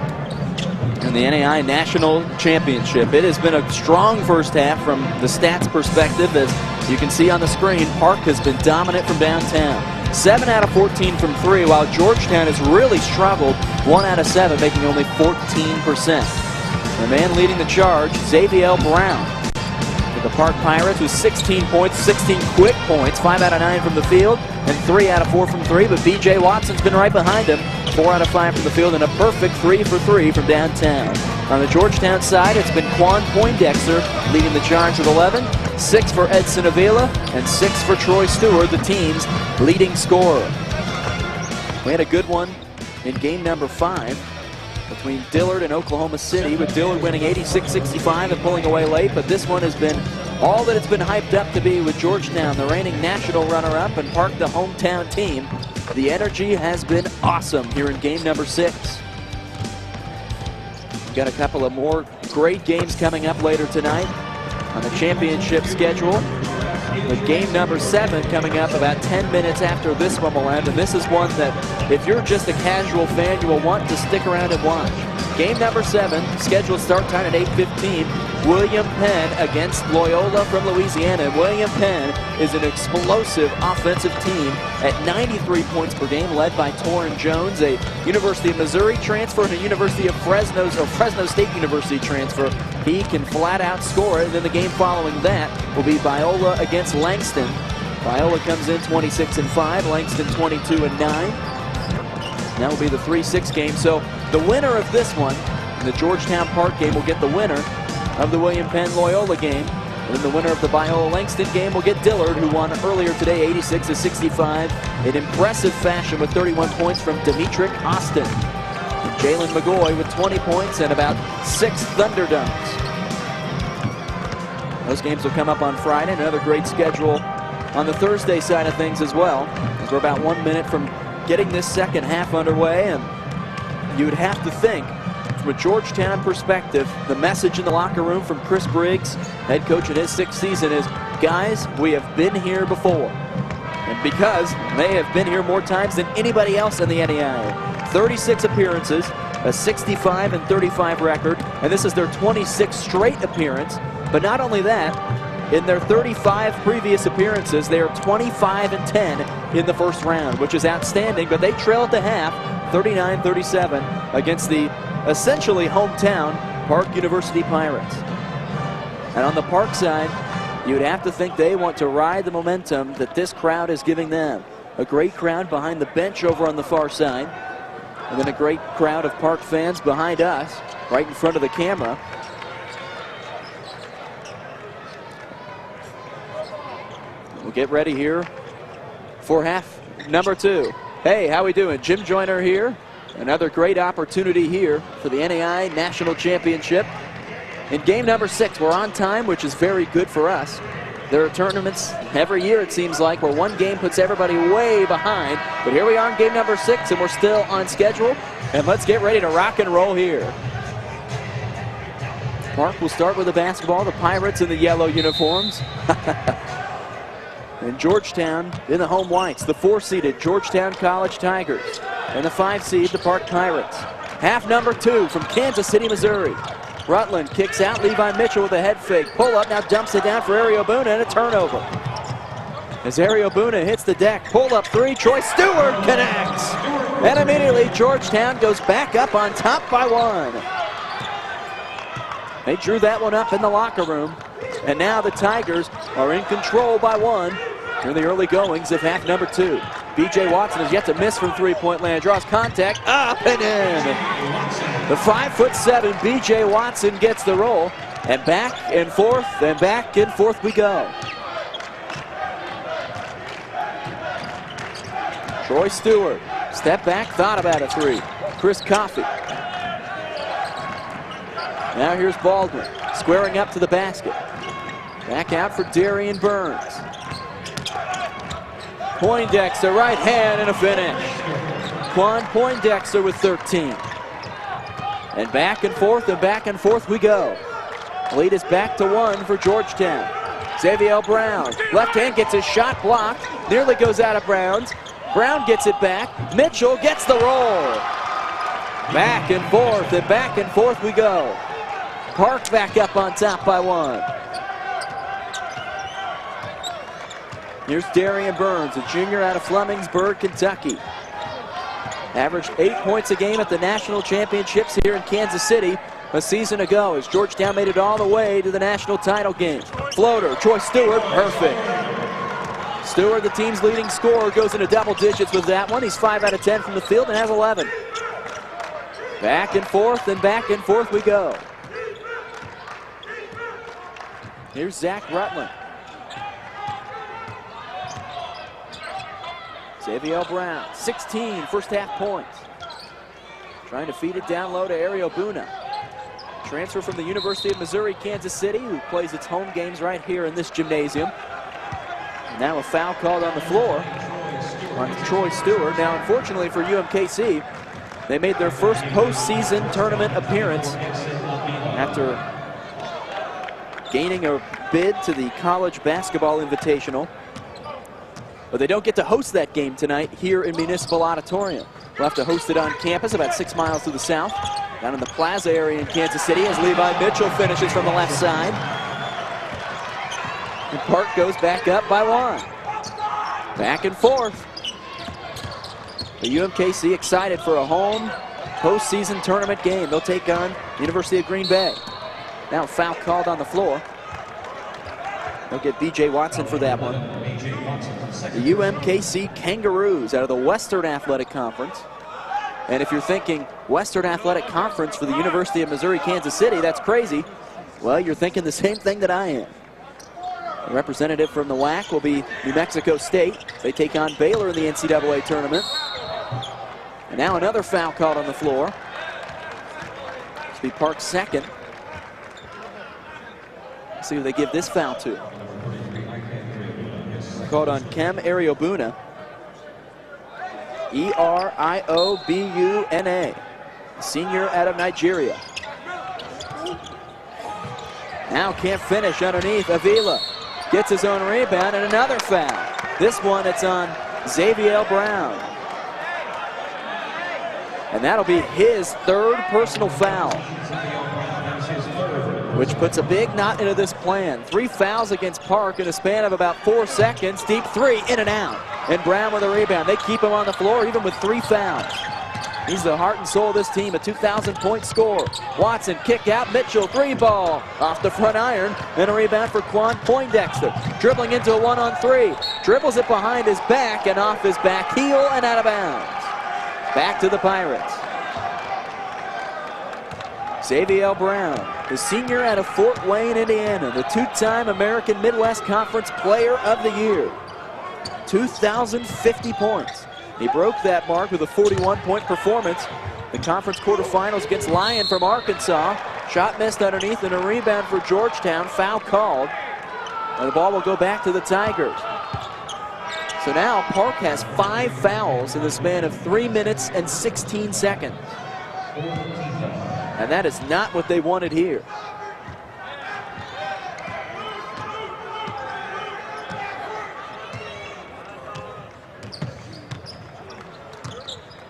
in the NAI National Championship. It has been a strong first half from the stats perspective. As you can see on the screen, Park has been dominant from downtown. 7 out of 14 from 3, while Georgetown has really struggled. 1 out of 7, making only 14%. The man leading the charge, Xavier Brown. The Park Pirates with 16 points, 16 quick points, 5 out of 9 from the field, and 3 out of 4 from 3, but B.J. Watson's been right behind him. 4 out of 5 from the field, and a perfect 3 for 3 from downtown. On the Georgetown side, it's been Quan Poindexter leading the charge with 11, 6 for Edson Avila, and 6 for Troy Stewart, the team's leading scorer. We had a good one in game number 5. Between Dillard and Oklahoma City, with Dillard winning 86-65 and pulling away late, but this one has been all that it's been hyped up to be with Georgetown, the reigning national runner-up, and Park, the hometown team. The energy has been awesome here in game number 6. We've got a couple of more great games coming up later tonight on the championship schedule, with game number 7 coming up about 10 minutes after this one will end. And this is one that, if you're just a casual fan, you will want to stick around and watch. Game number 7, scheduled start time at 8:15. William Penn against Loyola from Louisiana. William Penn is an explosive offensive team at 93 points per game, led by Torrin Jones, a University of Missouri transfer and a University of Fresno State University transfer. He can flat out score it. And then the game following that will be Biola against Langston. Biola comes in 26-5, Langston 22-9. And that will be the 3-6 game. So the winner of this one, in the Georgetown Park game, will get the winner of the William Penn Loyola game. And then the winner of the Biola Langston game will get Dillard, who won earlier today 86-65 in impressive fashion with 31 points from Demetric Austin. And Jalen McGoy with 20 points and about 6 Thunderdunks. Those games will come up on Friday. Another great schedule on the Thursday side of things as well, as we're about 1 minute from getting this second half underway. And you would have to think, from a Georgetown perspective, the message in the locker room from Chris Briggs, head coach in his 6th season, is, guys, we have been here before. And because they have been here more times than anybody else in the NAIA. 36 appearances, a 65-35 record, and this is their 26th straight appearance. But not only that, in their 35 previous appearances, they are 25-10 in the first round, which is outstanding, but they trail at the half, 39-37, against the essentially hometown Park University Pirates. And on the Park side, you'd have to think they want to ride the momentum that this crowd is giving them. A great crowd behind the bench over on the far side, and then a great crowd of Park fans behind us, right in front of the camera. We'll get ready here for half number 2. Hey, how we doing? Jim Joyner here. Another great opportunity here for the NAIA National Championship. In game number 6, we're on time, which is very good for us. There are tournaments every year, it seems like, where one game puts everybody way behind. But here we are in game number 6, and we're still on schedule. And let's get ready to rock and roll here. Park will start with the basketball, the Pirates in the yellow uniforms. And Georgetown in the home whites, the 4-seeded Georgetown College Tigers, and the 5-seed, the Park Pirates. Half number 2 from Kansas City, Missouri. Rutland kicks out, Levi Mitchell with a head fake. Pull up, now dumps it down for Ario Buna, and a turnover. As Ario Buna hits the deck, pull up 3, Troy Stewart connects. And immediately Georgetown goes back up on top by 1. They drew that one up in the locker room. And now the Tigers are in control by 1 in the early goings of half number 2. B.J. Watson has yet to miss from three-point land. Draws contact, up and in. The 5'7" B.J. Watson gets the roll. And back and forth we go. Troy Stewart, step back, thought about a 3. Chris Coffey. Now here's Baldwin, squaring up to the basket. Back out for Darian Burns. Poindexter, right hand, and a finish. Quan Poindexter with 13. And back and forth we go. Lead is back to 1 for Georgetown. Xavier Brown, left hand, gets his shot blocked. Nearly goes out of bounds. Brown gets it back. Mitchell gets the roll. Back and forth we go. Park back up on top by 1. Here's Darian Burns, a junior out of Flemingsburg, Kentucky. Averaged 8 points a game at the national championships here in Kansas City a season ago as Georgetown made it all the way to the national title game. Floater, Troy Stewart, perfect. Stewart, the team's leading scorer, goes into double digits with that one. He's 5 out of 10 from the field and has 11. Back and forth we go. Here's Zach Rutland. Xavier Brown, 16 first half points. Trying to feed it down low to Ario Buna. Transfer from the University of Missouri, Kansas City, who plays its home games right here in this gymnasium. And now a foul called on the floor on Troy Stewart. Now, unfortunately for UMKC, they made their first postseason tournament appearance after gaining a bid to the College Basketball Invitational. But they don't get to host that game tonight here in Municipal Auditorium. We'll have to host it on campus about 6 miles to the south, down in the Plaza area in Kansas City, as Levi Mitchell finishes from the left side. And Park goes back up by 1. Back and forth. The UMKC excited for a home postseason tournament game. They'll take on University of Green Bay. Now a foul called on the floor. They'll get B.J. Watson for that one. The UMKC Kangaroos out of the Western Athletic Conference And if you're thinking Western Athletic Conference for the University of Missouri, Kansas City, that's crazy. Well, you're thinking the same thing that I am. The representative from the WAC will be New Mexico State. They take on Baylor in the NCAA tournament. And now another foul called on the floor. This will be Park's second. Let's see who they give this foul to. Called on Kem Ariobuna. E-R-I-O-B-U-N-A. Senior out of Nigeria. Now can't finish underneath. Avila gets his own rebound and another foul. This one, it's on Xavier Brown. And that'll be his third personal foul, which puts a big knot into this plan. 3 fouls against Park in a span of about 4 seconds. Deep three, in and out. And Brown with a rebound. They keep him on the floor even with 3 fouls. He's the heart and soul of this team, a 2,000-point scorer. Watson, kick out, Mitchell, 3-ball. Off the front iron, and a rebound for Quan Poindexter. Dribbling into a 1-on-3. Dribbles it behind his back and off his back heel and out of bounds. Back to the Pirates. Xavier Brown, the senior out of Fort Wayne, Indiana, the 2-time American Midwest Conference Player of the Year. 2,050 points. He broke that mark with a 41-point performance. The conference quarterfinals against Lyon from Arkansas. Shot missed underneath and a rebound for Georgetown. Foul called. And the ball will go back to the Tigers. So now Park has 5 fouls in the span of 3 minutes and 16 seconds. And that is not what they wanted here.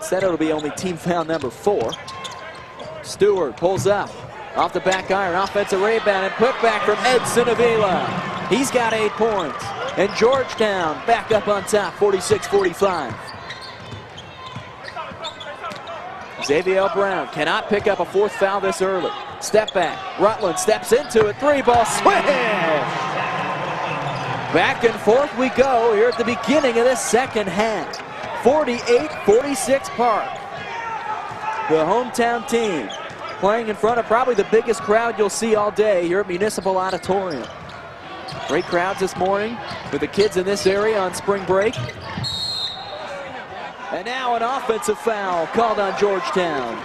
Said it'll be only team foul number 4. Stewart pulls up off the back iron, offensive rebound, and put back from Edson Avila. He's got 8 points. And Georgetown back up on top, 46-45. Xavier Brown cannot pick up a 4th foul this early. Step back, Rutland steps into it, 3-ball swish! Back and forth we go here at the beginning of this second half. 48-46 Park. The hometown team playing in front of probably the biggest crowd you'll see all day here at Municipal Auditorium. Great crowds this morning with the kids in this area on spring break. And now an offensive foul called on Georgetown.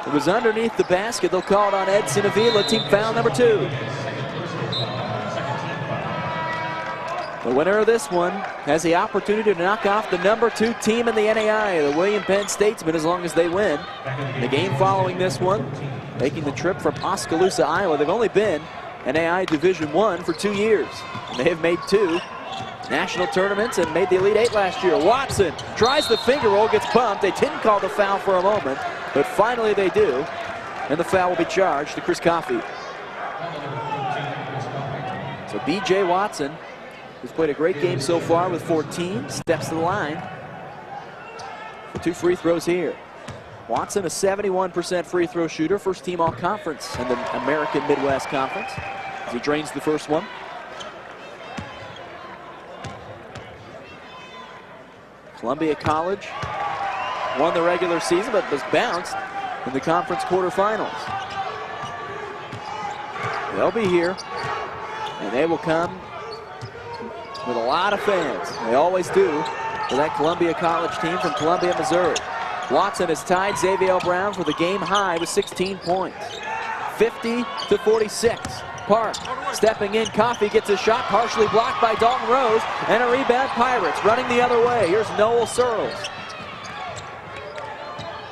It was underneath the basket. They'll call it on Edson Avila, team foul number 2. The winner of this one has the opportunity to knock off the number 2 team in the NAI, the William Penn Statesmen, as long as they win. The game following this one, making the trip from Oskaloosa, Iowa. They've only been NAI Division I for 2 years. And they have made 2 national tournaments and made the Elite 8 last year. Watson tries the finger roll, gets bumped. They didn't call the foul for a moment, but finally they do. And the foul will be charged to Chris Coffey. So B.J. Watson, who's played a great game so far with 14, steps to the line for 2 free throws here. Watson, a 71% free throw shooter, first team all-conference in the American Midwest Conference, as he drains the first one. Columbia College won the regular season, but was bounced in the conference quarterfinals. They'll be here, and they will come with a lot of fans. They always do for that Columbia College team from Columbia, Missouri. Watson has tied Xavier Brown for the game high with 16 points. 50-46. Park stepping in. Coffey gets a shot partially blocked by Dalton Rose, and a rebound. Pirates running the other way. Here's Noel Searles.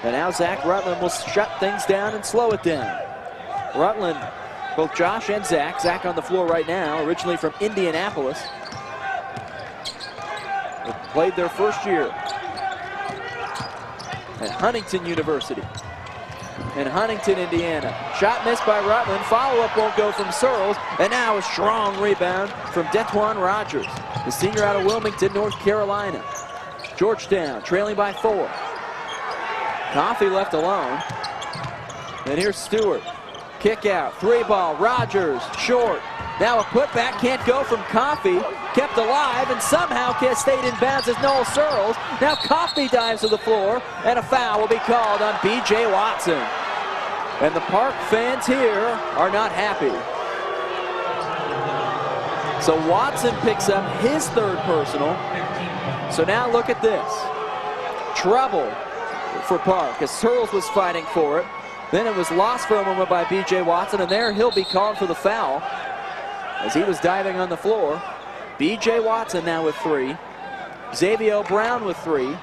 And now Zach Rutland will shut things down and slow it down. Rutland, both Josh and Zach on the floor right now, originally from Indianapolis. They played their first year at Huntington University in Huntington, Indiana. Shot missed by Rutland. Follow-up won't go from Searles. And now a strong rebound from Detwan Rogers, the senior out of Wilmington, North Carolina. Georgetown trailing by 4. Coffey left alone. And here's Stewart. Kick out, 3-ball, Rogers, short. Now a putback can't go from Coffey. Kept alive and somehow stayed in bounds as Noel Searles. Now Coffey dives to the floor, and a foul will be called on B.J. Watson. And the Park fans here are not happy. So Watson picks up his third personal. So now look at this. Trouble for Park as Searles was fighting for it. Then it was lost for a moment by B.J. Watson, and there he'll be called for the foul as he was diving on the floor. B.J. Watson now with 3. Xavier Brown with 3.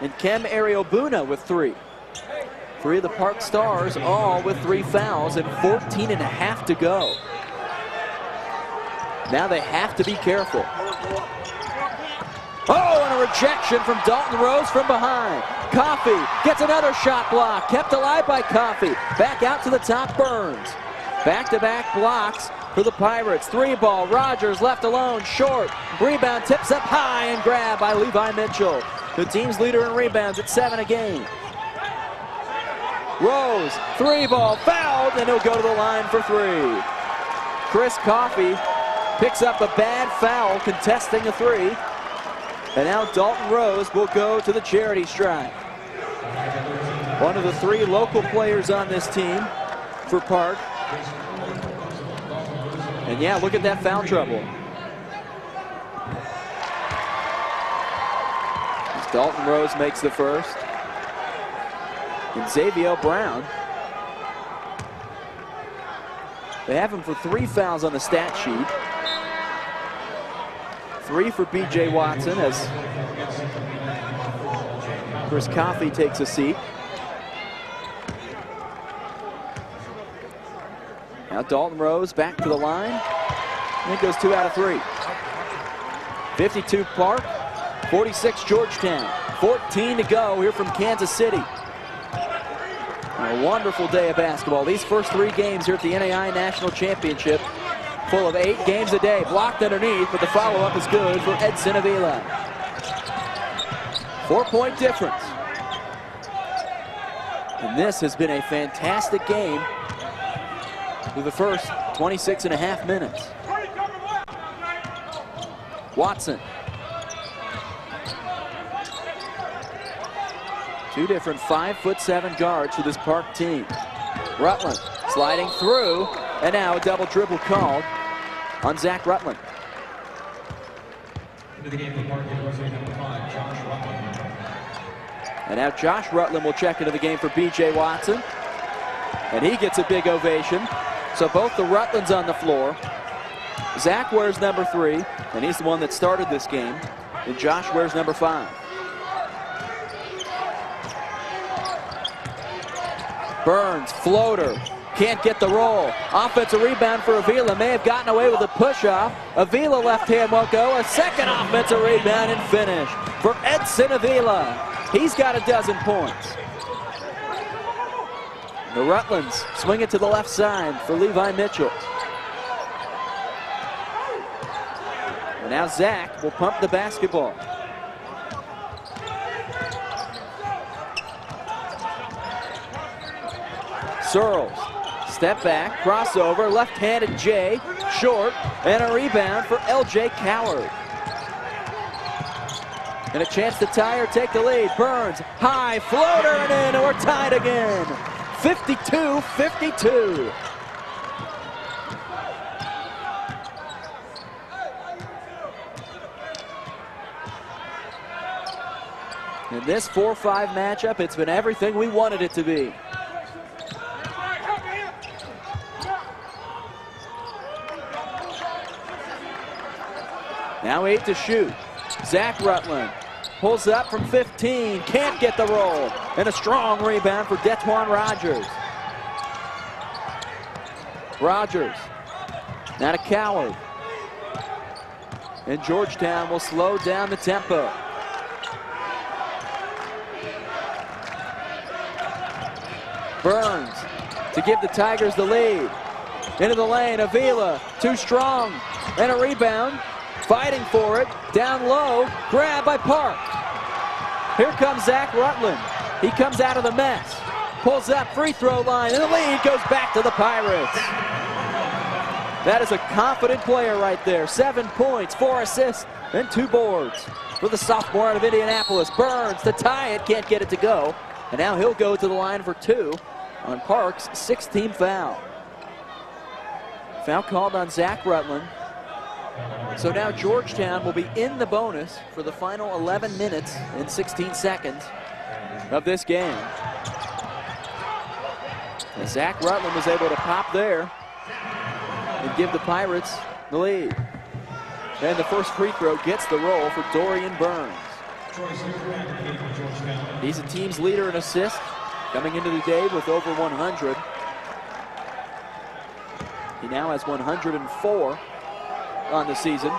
And Kem Ariobuna with 3. 3 of the Park Stars all with 3 fouls and 14 and a half to go. Now they have to be careful. Oh, and a rejection from Dalton Rose from behind. Coffey gets another shot block. Kept alive by Coffey. Back out to the top, Burns. Back-to-back blocks for the Pirates. 3-ball, Rogers left alone, short. Rebound tips up high and grabbed by Levi Mitchell. The team's leader in rebounds at 7 a game. Rose, 3-ball, fouled, and he'll go to the line for 3. Chris Coffey picks up a bad foul, contesting a 3. And now Dalton Rose will go to the charity stripe. One of the 3 local players on this team for Park. And yeah, look at that foul trouble. As Dalton Rose makes the first. And Xavier Brown. They have him for 3 fouls on the stat sheet. 3 for B.J. Watson as Chris Coffey takes a seat. Now Dalton Rose back to the line. And it goes 2 out of 3. 52 Park, 46 Georgetown. 14 to go here from Kansas City. A wonderful day of basketball. These first 3 games here at the NAI National Championship, full of 8 games a day. Blocked underneath, but the follow-up is good for Edson Avila. 4-point difference. And this has been a fantastic game through the first 26 and a half minutes. Watson. 2 different 5'7" guards for this Park team. Rutland sliding through, and now a double dribble called on Zach Rutland. Into the game for Park University, number 5, Josh Rutland. And now Josh Rutland will check into the game for B.J. Watson. And he gets a big ovation. So both the Rutlands on the floor. Zach wears number 3, and he's the one that started this game. And Josh wears number 5. Burns, floater, can't get the roll. Offensive rebound for Avila, may have gotten away with a push-off. Avila left hand won't go. A second offensive rebound and finish for Edson Avila. He's got a dozen points. The Rutlands swing it to the left side for Levi Mitchell. And now Zach will pump the basketball. Searles, step back, crossover, left-handed Jay, short, and a rebound for L.J. Coward. And a chance to tie or take the lead. Burns, high, floater, and in, and we're tied again. 52-52. In this 4-5 matchup, it's been everything we wanted it to be. Now 8 to shoot. Zach Rutland pulls up from 15, can't get the roll, and a strong rebound for Detwan Rogers. Rogers, now to Coward. And Georgetown will slow down the tempo. Burns to give the Tigers the lead. Into the lane, Avila, too strong, and a rebound. Fighting for it, down low, grab by Park. Here comes Zach Rutland. He comes out of the mess, pulls up free throw line, and the lead goes back to the Pirates. That is a confident player right there. 7 points, 4 assists, and 2 boards for the sophomore out of Indianapolis. Burns to tie it, can't get it to go. And now he'll go to the line for 2 on Park's 6th-team foul. Foul called on Zach Rutland. So now Georgetown will be in the bonus for the final 11 minutes and 16 seconds of this game. And Zach Rutland was able to pop there and give the Pirates the lead. And the first free throw gets the roll for Dorian Burns. He's the team's leader in assists, coming into the day with over 100. He now has 104 on the season.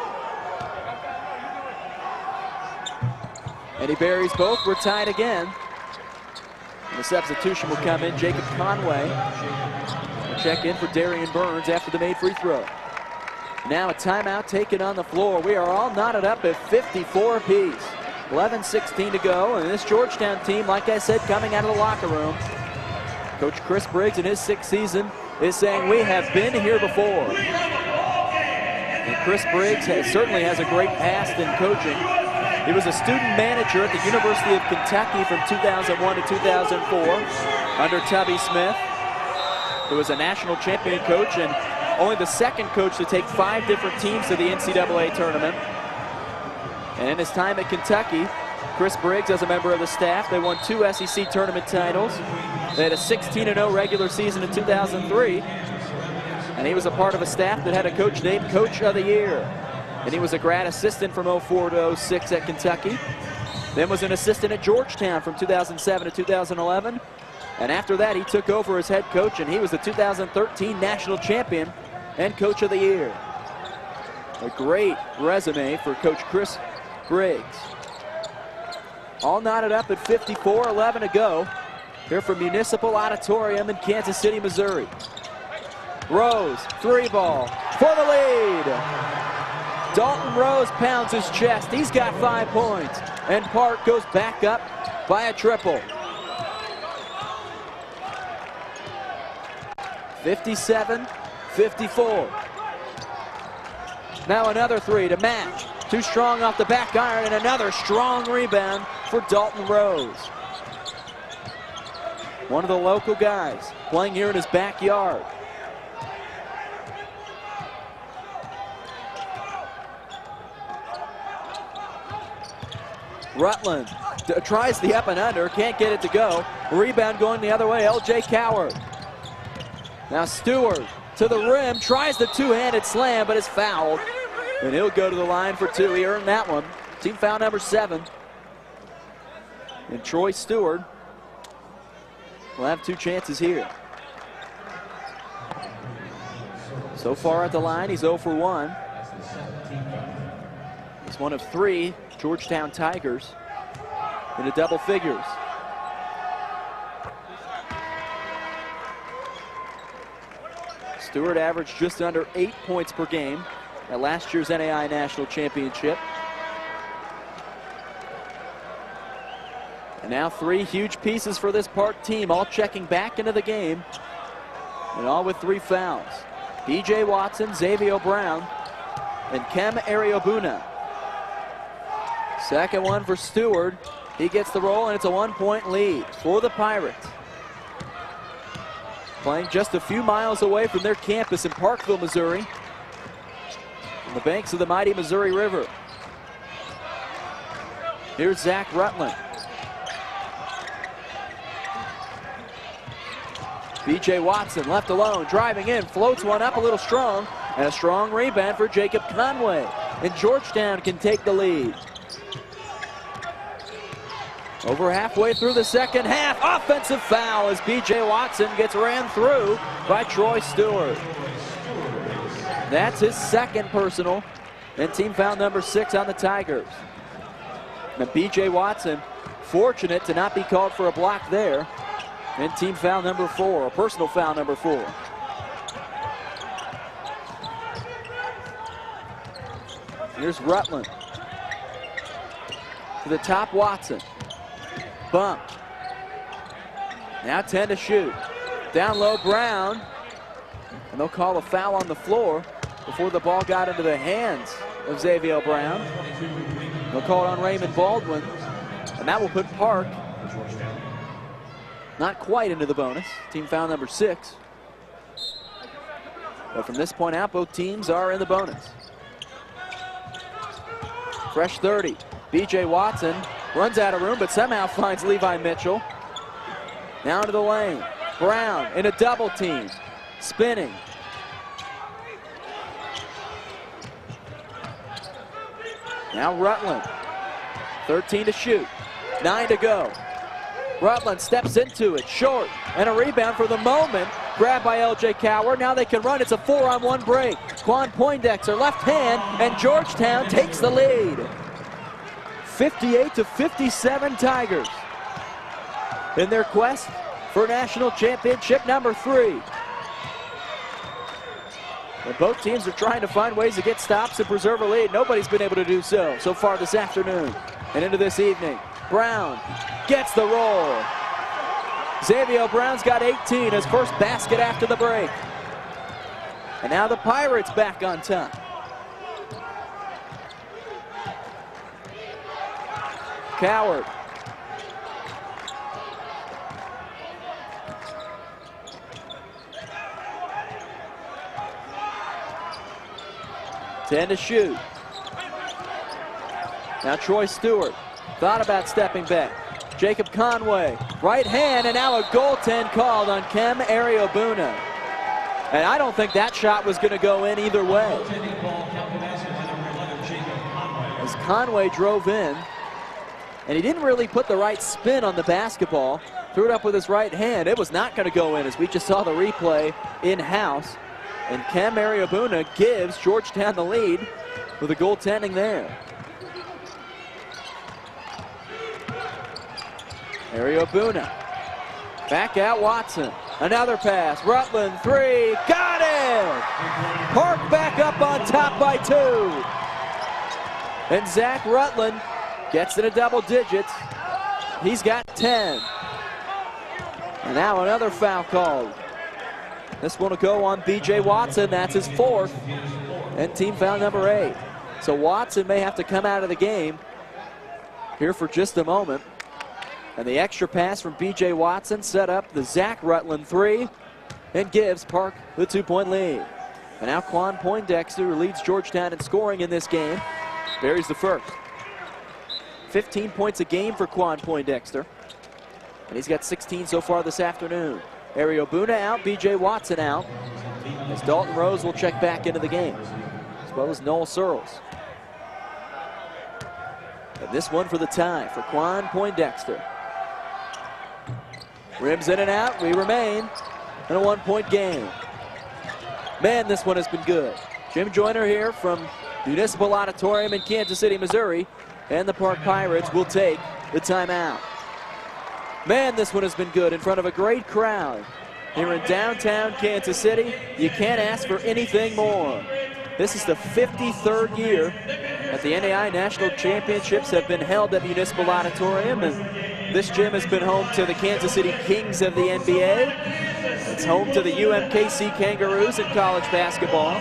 And he buries both. We're tied again. And the substitution will come in. Jacob Conway will check in for Dorian Burns after the made free throw. Now a timeout taken on the floor. We are all knotted up at 54 apiece. 11:16 to go, and this Georgetown team, like I said, coming out of the locker room. Coach Chris Briggs in his 6th season is saying, we have been here before. And Chris Briggs certainly has a great past in coaching. He was a student manager at the University of Kentucky from 2001 to 2004 under Tubby Smith, who was a national champion coach and only the 2nd coach to take 5 different teams to the NCAA tournament. And in his time at Kentucky, Chris Briggs, as a member of the staff, they won 2 SEC tournament titles. They had a 16-0 regular season in 2003. And he was a part of a staff that had a coach named Coach of the Year. And he was a grad assistant from 04 to 06 at Kentucky. Then was an assistant at Georgetown from 2007 to 2011. And after that, he took over as head coach, and he was the 2013 national champion and Coach of the Year. A great resume for Coach Chris Briggs. All knotted up at 54, 11 to go. Here from Municipal Auditorium in Kansas City, Missouri. Rose, 3 ball for the lead. Dalton Rose pounds his chest. He's got 5 points. And Park goes back up by a triple. 57-54. Now another 3 to match. Too strong off the back iron, and another strong rebound for Dalton Rose. One of the local guys playing here in his backyard. Rutland tries the up and under, can't get it to go. Rebound going the other way, L.J. Coward. Now Stewart to the rim, tries the 2-handed slam, but is fouled. And he'll go to the line for 2. He earned that one. Team foul number 7. And Troy Stewart will have 2 chances here. So far at the line, he's 0 for 1. He's one of 3 Georgetown Tigers in the double figures. Stewart averaged just under 8 points per game at last year's NAI National Championship. And now 3 huge pieces for this Park team, all checking back into the game, and all with 3 fouls. B.J. Watson, Xavier Brown, and Kem Ariobuna. Second one for Stewart. He gets the roll, and it's a 1-point lead for the Pirates. Playing just a few miles away from their campus in Parkville, Missouri, on the banks of the mighty Missouri River. Here's Zach Rutland. B.J. Watson left alone, driving in, floats one up a little strong, and a strong rebound for Jacob Conway. And Georgetown can take the lead. Over halfway through the second half, offensive foul as B.J. Watson gets ran through by Troy Stewart. That's his 2nd personal, and team foul number 6 on the Tigers. And B.J. Watson fortunate to not be called for a block there, and team foul number 4, or personal foul number 4. Here's Rutland. To the top, Watson. Bump. Now 10 to shoot. Down low, Brown. And they'll call a foul on the floor before the ball got into the hands of Xavier Brown. They'll call it on Raymond Baldwin, and that will put Park not quite into the bonus. Team foul number 6. But from this point out, both teams are in the bonus. Fresh 30. B.J. Watson runs out of room, but somehow finds Levi Mitchell. Now into the lane. Brown in a double team. Spinning. Now Rutland. 13 to shoot. 9 to go. Rutland steps into it. Short. And a rebound for the moment. Grabbed by L.J. Coward. Now they can run. It's a 4-on-1 break. Quan Poindexter left hand. And Georgetown takes the lead. 58 to 57 Tigers. In their quest for national championship number 3. And both teams are trying to find ways to get stops and preserve a lead. Nobody's been able to do so far this afternoon and into this evening. Brown gets the roll. Xavier Brown's got 18, his first basket after the break. And now the Pirates back on top. Coward. Ten to shoot. Now Troy Stewart thought about stepping back. Jacob Conway, right hand, and now a goaltend called on Kem Ariobuna. And I don't think that shot was going to go in either way. As Conway drove in, and he didn't really put the right spin on the basketball, threw it up with his right hand. It was not going to go in, as we just saw the replay in-house. And Kem Ariobuna gives Georgetown the lead with the goaltending there. Ariobuna. Back out Watson. Another pass. Rutland 3. Got it! Park back up on top by 2. And Zach Rutland gets into double digits. He's got 10. And now another foul called. This one will go on B.J. Watson. That's his 4th. And team foul number 8. So Watson may have to come out of the game here for just a moment. And the extra pass from B.J. Watson set up the Zach Rutland 3 and gives Park the 2-point lead. And now Quan Poindexter, who leads Georgetown in scoring in this game, buries the first. 15 points a game for Quan Poindexter. And he's got 16 so far this afternoon. Ariobuna out, B.J. Watson out, as Dalton Rose will check back into the game, as well as Noel Searles. And this one for the tie for Quan Poindexter. Rims in and out, we remain in a 1-point game. Man, this one has been good. Jim Joyner here from Municipal Auditorium in Kansas City, Missouri, and the Park Pirates will take the timeout. Man, this one has been good in front of a great crowd here in downtown Kansas City. You can't ask for anything more. This is the 53rd year that the NAI National Championships have been held at Municipal Auditorium, and this gym has been home to the Kansas City Kings of the NBA. It's home to the UMKC Kangaroos in college basketball.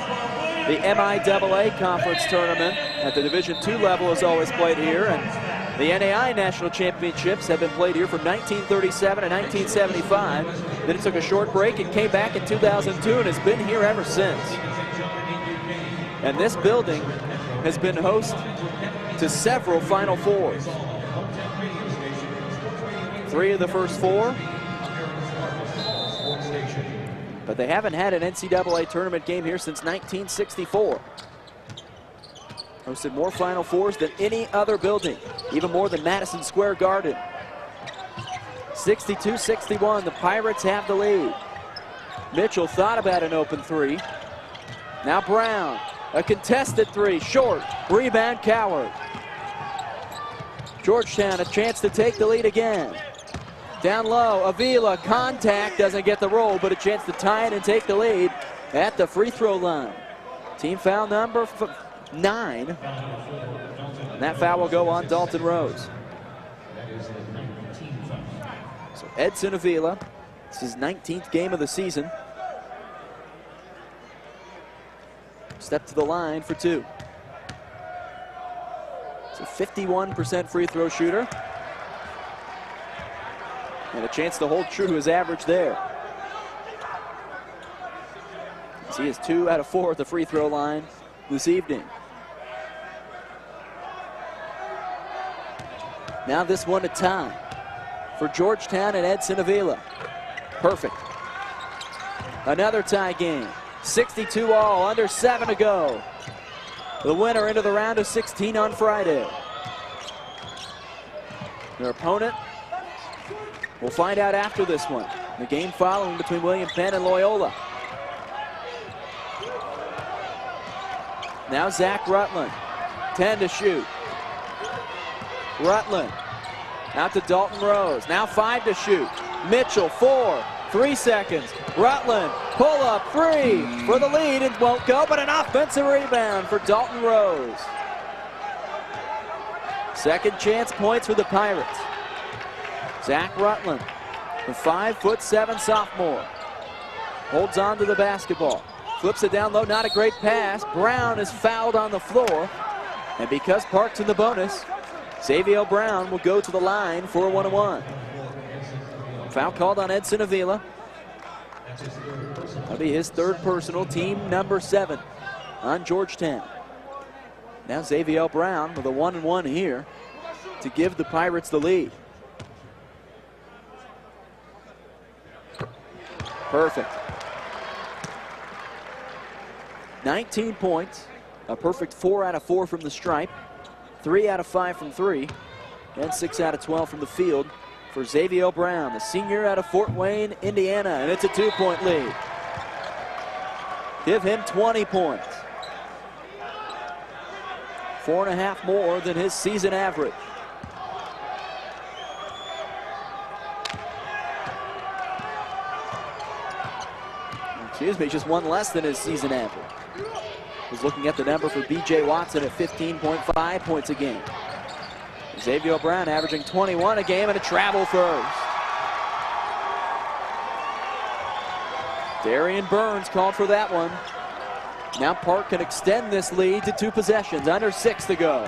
The MIAA Conference Tournament at the Division II level is always played here, and the NAI National Championships have been played here from 1937 to 1975. Then it took a short break and came back in 2002 and has been here ever since. And this building has been host to several Final Fours. 3 of the first 4. But they haven't had an NCAA tournament game here since 1964. Hosted more Final Fours than any other building, even more than Madison Square Garden. 62-61, the Pirates have the lead. Mitchell thought about an open 3. Now Brown, a contested 3, short, rebound Coward. Georgetown a chance to take the lead again. Down low, Avila, contact, doesn't get the roll, but a chance to tie it and take the lead at the free throw line. Team foul number 9. And that foul will go on Dalton Rose. So Edson Avila, it's his 19th game of the season. step to the line for 2. It's a 51% free throw shooter. And a chance to hold true to his average there. As he is 2 out of 4 at the free throw line this evening. Now this one a tie for Georgetown and Edson Avila. Perfect. Another tie game. 62 all, under 7 to go. The winner into the round of 16 on Friday. Their opponent, we'll find out after this one. The game following between William Penn and Loyola. Now Zach Rutland, 10 to shoot. Rutland out to Dalton Rose. Now 5 to shoot. Mitchell, 4, 3 seconds. Rutland, pull up 3 for the lead. It won't go, but an offensive rebound for Dalton Rose. Second chance points for the Pirates. Zach Rutland, the 5'7" sophomore, holds on to the basketball. Flips it down low, not a great pass. Brown is fouled on the floor. And because Park's in the bonus, Xavier Brown will go to the line for a 1-on-1. Foul called on Edson Avila. That'll be his 3rd personal, team number 7 on Georgetown. Now Xavier Brown with a 1-on-1 here to give the Pirates the lead. Perfect. 19 points, a perfect 4 out of 4 from the stripe, 3 out of 5 from 3, and 6 out of 12 from the field for Xavier Brown, the senior out of Fort Wayne, Indiana, and it's a 2-point lead. Give him 20 points. 4.5 more than his season average. Excuse me, just 1 less than his season average. Was looking at the number for B.J. Watson at 15.5 points a game. Xavier Brown averaging 21 a game and a travel first. Darian Burns called for that one. Now Park can extend this lead to 2 possessions, under 6 to go.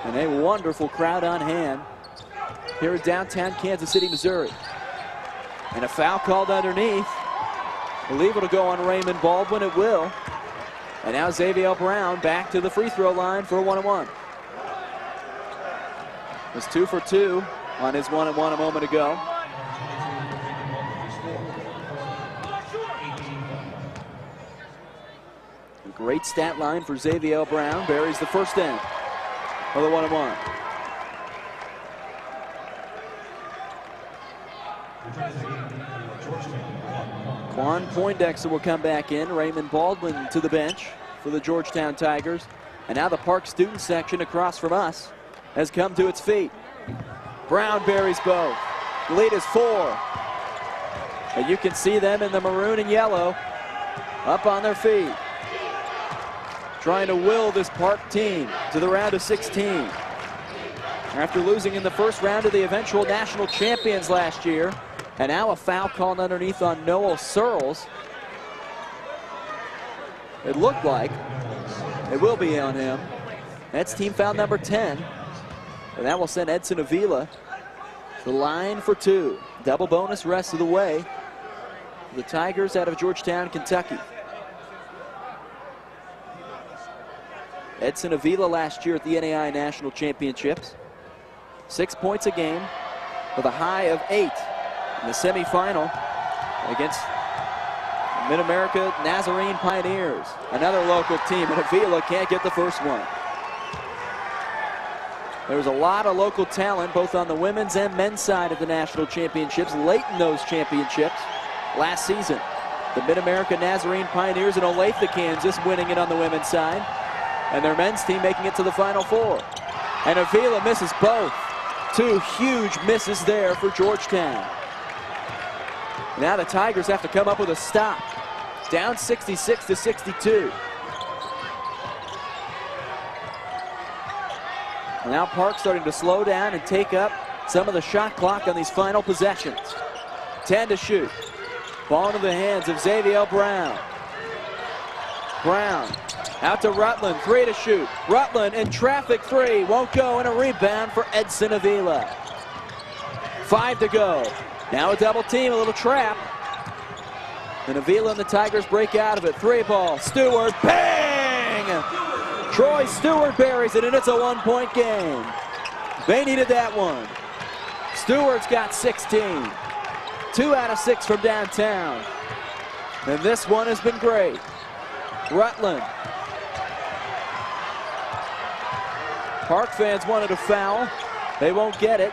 And a wonderful crowd on hand here in downtown Kansas City, Missouri. And a foul called underneath. I believe it'll go on Raymond Baldwin. It will. And now Xavier Brown back to the free throw line for a 1-on-1. Was 2 for 2 on his 1-on-1 a moment ago. A great stat line for Xavier Brown. Buries the first end of the 1-on-1. Quan Poindexter will come back in. Raymond Baldwin to the bench for the Georgetown Tigers. And now the Park student section across from us has come to its feet. Brown buries both. The lead is 4. And you can see them in the maroon and yellow up on their feet, trying to will this Park team to the round of 16. After losing in the first round to the eventual national champions last year. And now a foul called underneath on Noel Searles. It looked like it will be on him. That's team foul number 10. And that will send Edson Avila to the line for 2. Double bonus rest of the way. The Tigers out of Georgetown, Kentucky. Edson Avila last year at the NAI National Championships. 6 points a game with a high of 8. In the semifinal against Mid-America Nazarene Pioneers, another local team, and Avila can't get the first one. There was a lot of local talent both on the women's and men's side of the national championships, late in those championships last season. The Mid-America Nazarene Pioneers in Olathe, Kansas, winning it on the women's side, and their men's team making it to the Final Four. And Avila misses both. 2 huge misses there for Georgetown. Now the Tigers have to come up with a stop. Down 66-62. And now Park starting to slow down and take up some of the shot clock on these final possessions. 10 to shoot. Ball into the hands of Xavier Brown. Brown out to Rutland, 3 to shoot. Rutland in traffic, 3, won't go, and a rebound for Edson Avila. 5 to go. Now a double team, a little trap. And Avila and the Tigers break out of it. 3 ball, Stewart, bang! Troy Stewart buries it, and it's a 1-point game. They needed that one. Stewart's got 16. 2 out of 6 from downtown. And this one has been great. Rutland. Park fans wanted a foul. They won't get it.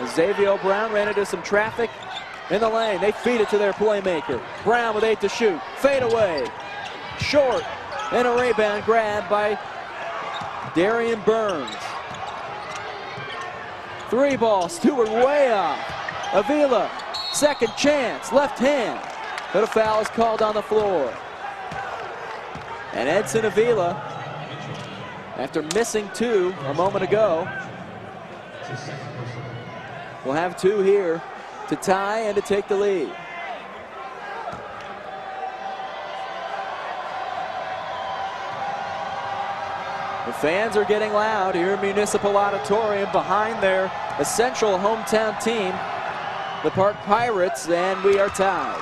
Xavier Brown ran into some traffic in the lane. They feed it to their playmaker. Brown with 8 to shoot. Fade away. Short. And a rebound grab by Darian Burns. 3 ball. Stewart way off. Avila. Second chance. Left hand. But a foul is called on the floor. And Edson Avila, after missing 2 a moment ago, will have 2 here to tie and to take the lead. The fans are getting loud here in Municipal Auditorium behind their essential hometown team, the Park Pirates, and we are tied.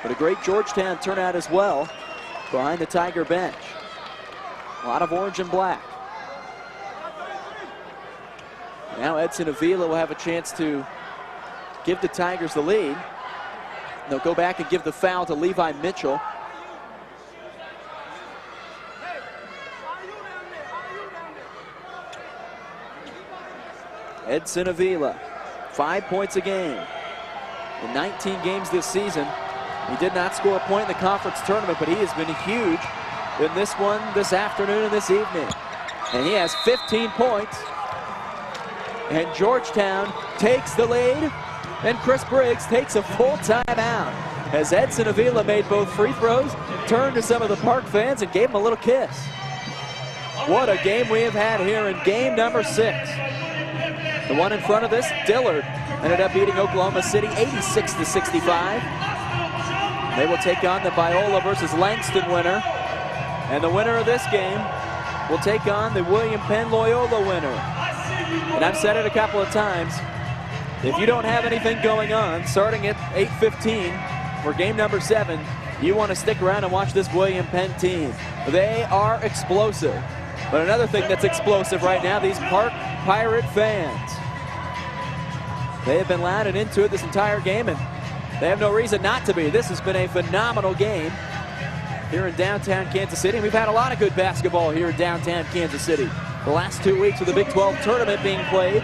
But a great Georgetown turnout as well behind the Tiger bench. A lot of orange and black. Now Edson Avila will have a chance to give the Tigers the lead. They'll go back and give the foul to Levi Mitchell. Edson Avila, 5 points a game. In 19 games this season, he did not score a point in the conference tournament, but he has been huge in this one, this afternoon and this evening. And he has 15 points. And Georgetown takes the lead, and Chris Briggs takes a full timeout as Edson Avila made both free throws, turned to some of the Park fans and gave them a little kiss. What a game we have had here in game number 6. The one in front of this, Dillard, ended up beating Oklahoma City 86-65. They will take on the Biola versus Langston winner. And the winner of this game will take on the William Penn Loyola winner. And I've said it a couple of times, if you don't have anything going on, starting at 8:15 for game number 7, you want to stick around and watch this William Penn team. They are explosive. But another thing that's explosive right now, these Park Pirate fans. They have been loud and into it this entire game, and they have no reason not to be. This has been a phenomenal game here in downtown Kansas City. We've had a lot of good basketball here in downtown Kansas City. The last 2 weeks of the Big 12 tournament being played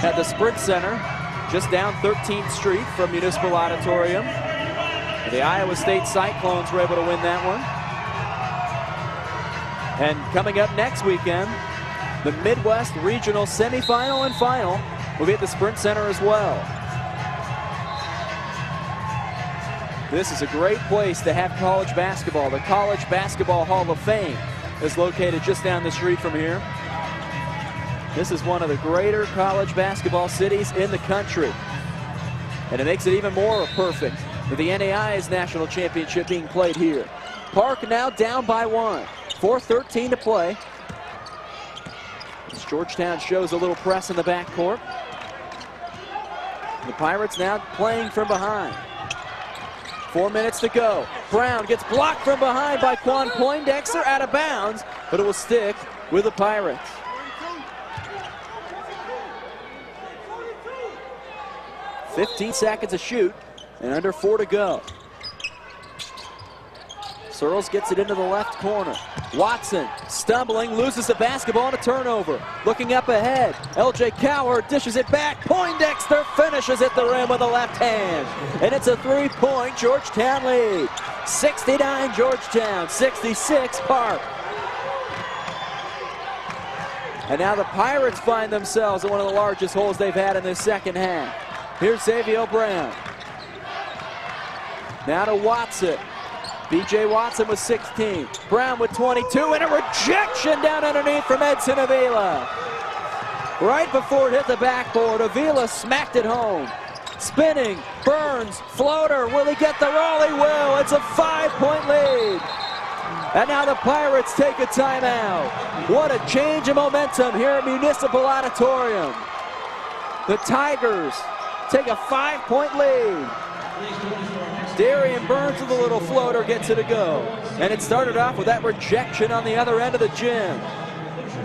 at the Sprint Center, just down 13th Street from Municipal Auditorium. The Iowa State Cyclones were able to win that one. And coming up next weekend, the Midwest Regional Semifinal and Final will be at the Sprint Center as well. This is a great place to have college basketball. The College Basketball Hall of Fame is located just down the street from here. This is one of the greater college basketball cities in the country. And it makes it even more perfect with the NAIA's national championship being played here. Park now down by 1. 4:13 to play. As Georgetown shows a little press in the backcourt. The Pirates now playing from behind. 4 minutes to go. Brown gets blocked from behind by Quan Poindexter, out of bounds, but it will stick with the Pirates. "15 seconds to shoot and under 4 to go. Searles gets it into the left corner. Watson stumbling, loses the basketball and a turnover. Looking up ahead, LJ Coward dishes it back. Poindexter finishes at the rim with a left hand. And it's a 3-point Georgetown lead. 69 Georgetown, 66 Park. And now the Pirates find themselves in one of the largest holes they've had in this second half. Here's Xavier Brown. Now to Watson. B.J. Watson with 16. Brown with 22, and a rejection down underneath from Edson Avila. Right before it hit the backboard, Avila smacked it home. spinning, Burns, floater, will he get the roll? He will. It's a 5-point lead. And now the Pirates take a timeout. What a change of momentum here at Municipal Auditorium. The Tigers take a 5-point lead. Darian Burns with a little floater gets it to go. And it started off with that rejection on the other end of the gym.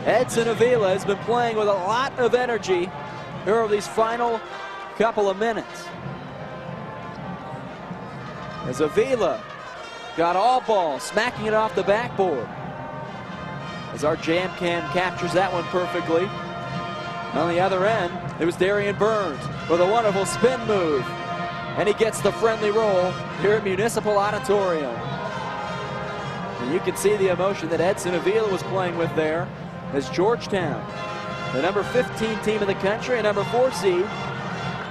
Edson Avila has been playing with a lot of energy here over these final couple of minutes. As Avila got all ball, smacking it off the backboard. As our jam cam captures that one perfectly. On the other end, it was Darian Burns with a wonderful spin move. And he gets the friendly roll here at Municipal Auditorium. And you can see the emotion that Edson Avila was playing with there as Georgetown, the number 15 team in the country, a number 4 seed,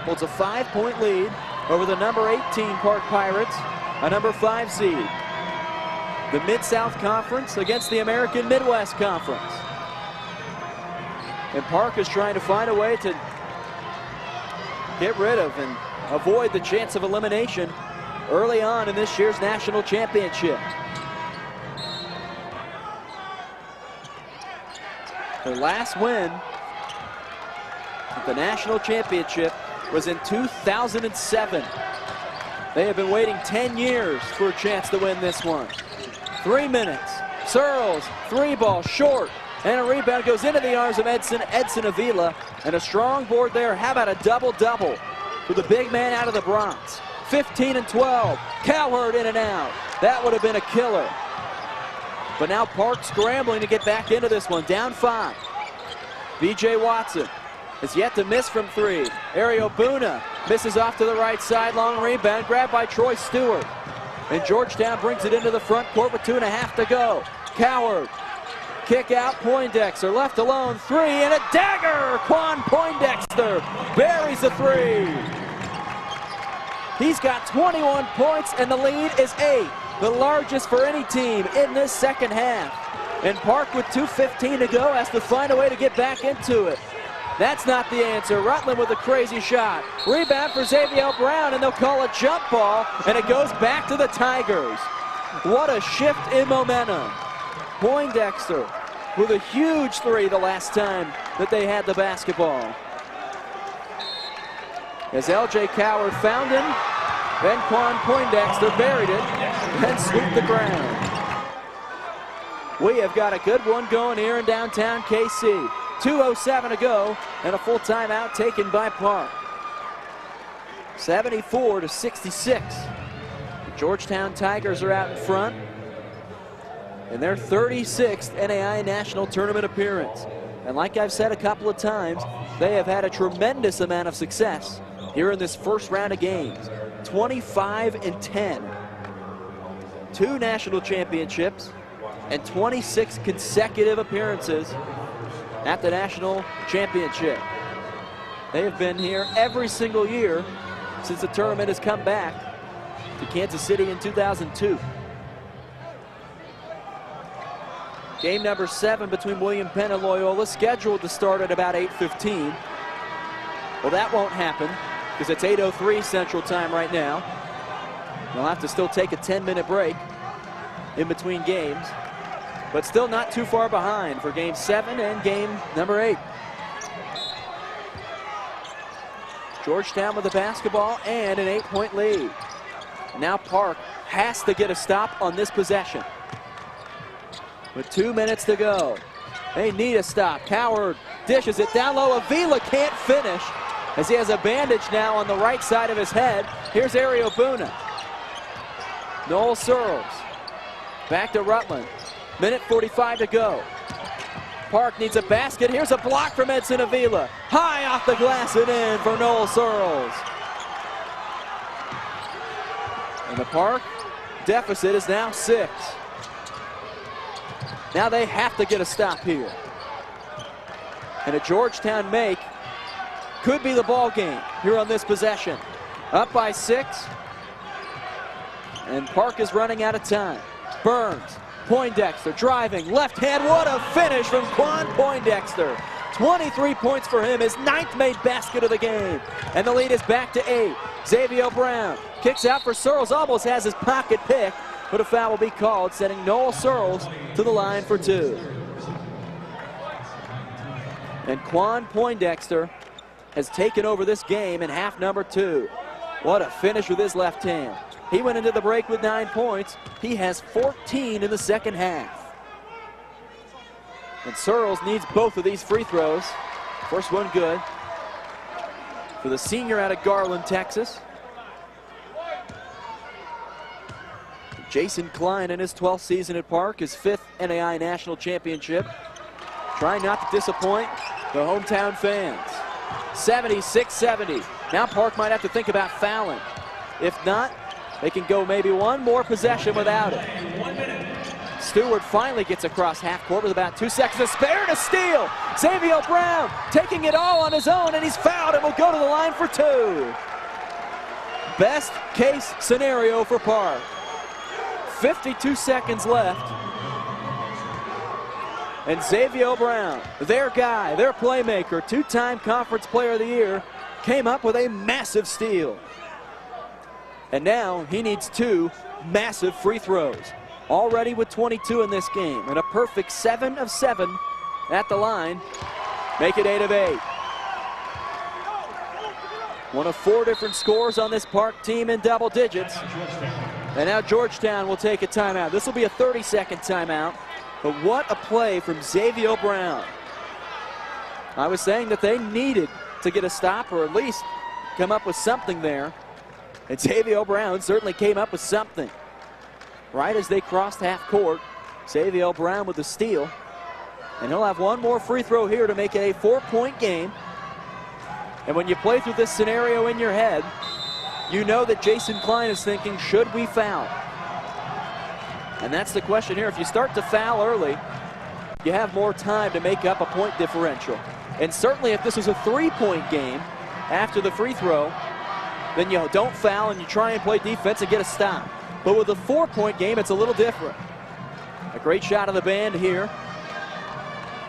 holds a 5-point lead over the number 18 Park Pirates, a number 5 seed. The Mid-South Conference against the American Midwest Conference. And Park is trying to find a way to get rid of and avoid the chance of elimination early on in this year's national championship. Their last win at the national championship was in 2007. They have been waiting 10 years for a chance to win this one. 3 minutes. Searles, 3-ball, short, and a rebound goes into the arms of Edson Avila, and a strong board there. How about a double-double for the big man out of the Bronx? 15 and 12. Cowherd in and out. That would have been a killer. But now Park scrambling to get back into this one. Down 5. B.J. Watson has yet to miss from 3. Ario Buna misses off to the right side. Long rebound grabbed by Troy Stewart. And Georgetown brings it into the front court with 2.5 to go. Cowherd. Kick out, Poindexter left alone, 3 and a dagger! Quan Poindexter buries the 3. He's got 21 points and the lead is 8, the largest for any team in this second half. And Park with 2:15 to go has to find a way to get back into it. That's not the answer. Rutland with a crazy shot. Rebound for Xavier Brown and they'll call a jump ball and it goes back to the Tigers. What a shift in momentum. Poindexter with a huge 3 the last time that they had the basketball. As L.J. Cowherd found him, then Quan Poindexter buried it and swept the ground. We have got a good one going here in downtown KC. 2:07 to go and a full timeout taken by Park. 74-66. The Georgetown Tigers are out in front in their 36th NAIA National Tournament appearance. And like I've said a couple of times, they have had a tremendous amount of success here in this first round of games. 25 and 10. 2 national championships and 26 consecutive appearances at the national championship. They have been here every single year since the tournament has come back to Kansas City in 2002. Game number 7 between William Penn and Loyola, scheduled to start at about 8:15. Well, that won't happen because it's 8:03 Central Time right now. They'll have to still take a 10-minute break in between games, but still not too far behind for game 7 and game number 8. Georgetown with the basketball and an 8-point lead. Now Park has to get a stop on this possession. With 2 minutes to go. They need a stop. Cowherd dishes it down low. Avila can't finish as he has a bandage now on the right side of his head. Here's Ario Buna. Noel Searles. Back to Rutland. Minute 45 to go. Park needs a basket. Here's a block from Edson Avila. High off the glass and in for Noel Searles. And the Park deficit is now 6. Now they have to get a stop here. And a Georgetown make could be the ball game here on this possession. Up by 6. And Park is running out of time. Burns, Poindexter driving, left hand. What a finish from Quan Poindexter. 23 points for him, his 9th made basket of the game. And the lead is back to 8. Xavier Brown kicks out for Searles, almost has his pocket pick, but a foul will be called, sending Noel Searles to the line for 2. And Quan Poindexter has taken over this game in half number 2. What a finish with his left hand. He went into the break with 9 points. He has 14 in the second half. And Searles needs both of these free throws. First one good for the senior out of Garland, Texas. Jason Klein in his 12th season at Park, his 5th NAI National Championship. Trying not to disappoint the hometown fans. 76-70. Now Park might have to think about fouling. If not, they can go maybe one more possession without it. Stewart finally gets across half court with about 2 seconds to spare and a steal. Xavier Brown taking it all on his own, and he's fouled and will go to the line for 2. Best case scenario for Park. 52 seconds left. And Xavier Brown, their guy, their playmaker, 2-time Conference Player of the Year, came up with a massive steal. And now he needs 2 massive free throws. Already with 22 in this game, and a perfect 7 of 7 at the line. Make it 8 of 8. One of 4 different scores on this Park team in double digits. And now Georgetown will take a timeout. This will be a 30-second timeout. But what a play from Xavier Brown. I was saying that they needed to get a stop or at least come up with something there. And Xavier Brown certainly came up with something. Right as they crossed half court, Xavier Brown with the steal. And he'll have one more free throw here to make it a 4-point game. And when you play through this scenario in your head, you know that Jason Klein is thinking, should we foul? And that's the question here. If you start to foul early, you have more time to make up a point differential. And certainly if this was a 3-point game after the free throw, then you don't foul and you try and play defense and get a stop. But with a 4-point game, it's a little different. A great shot of the band here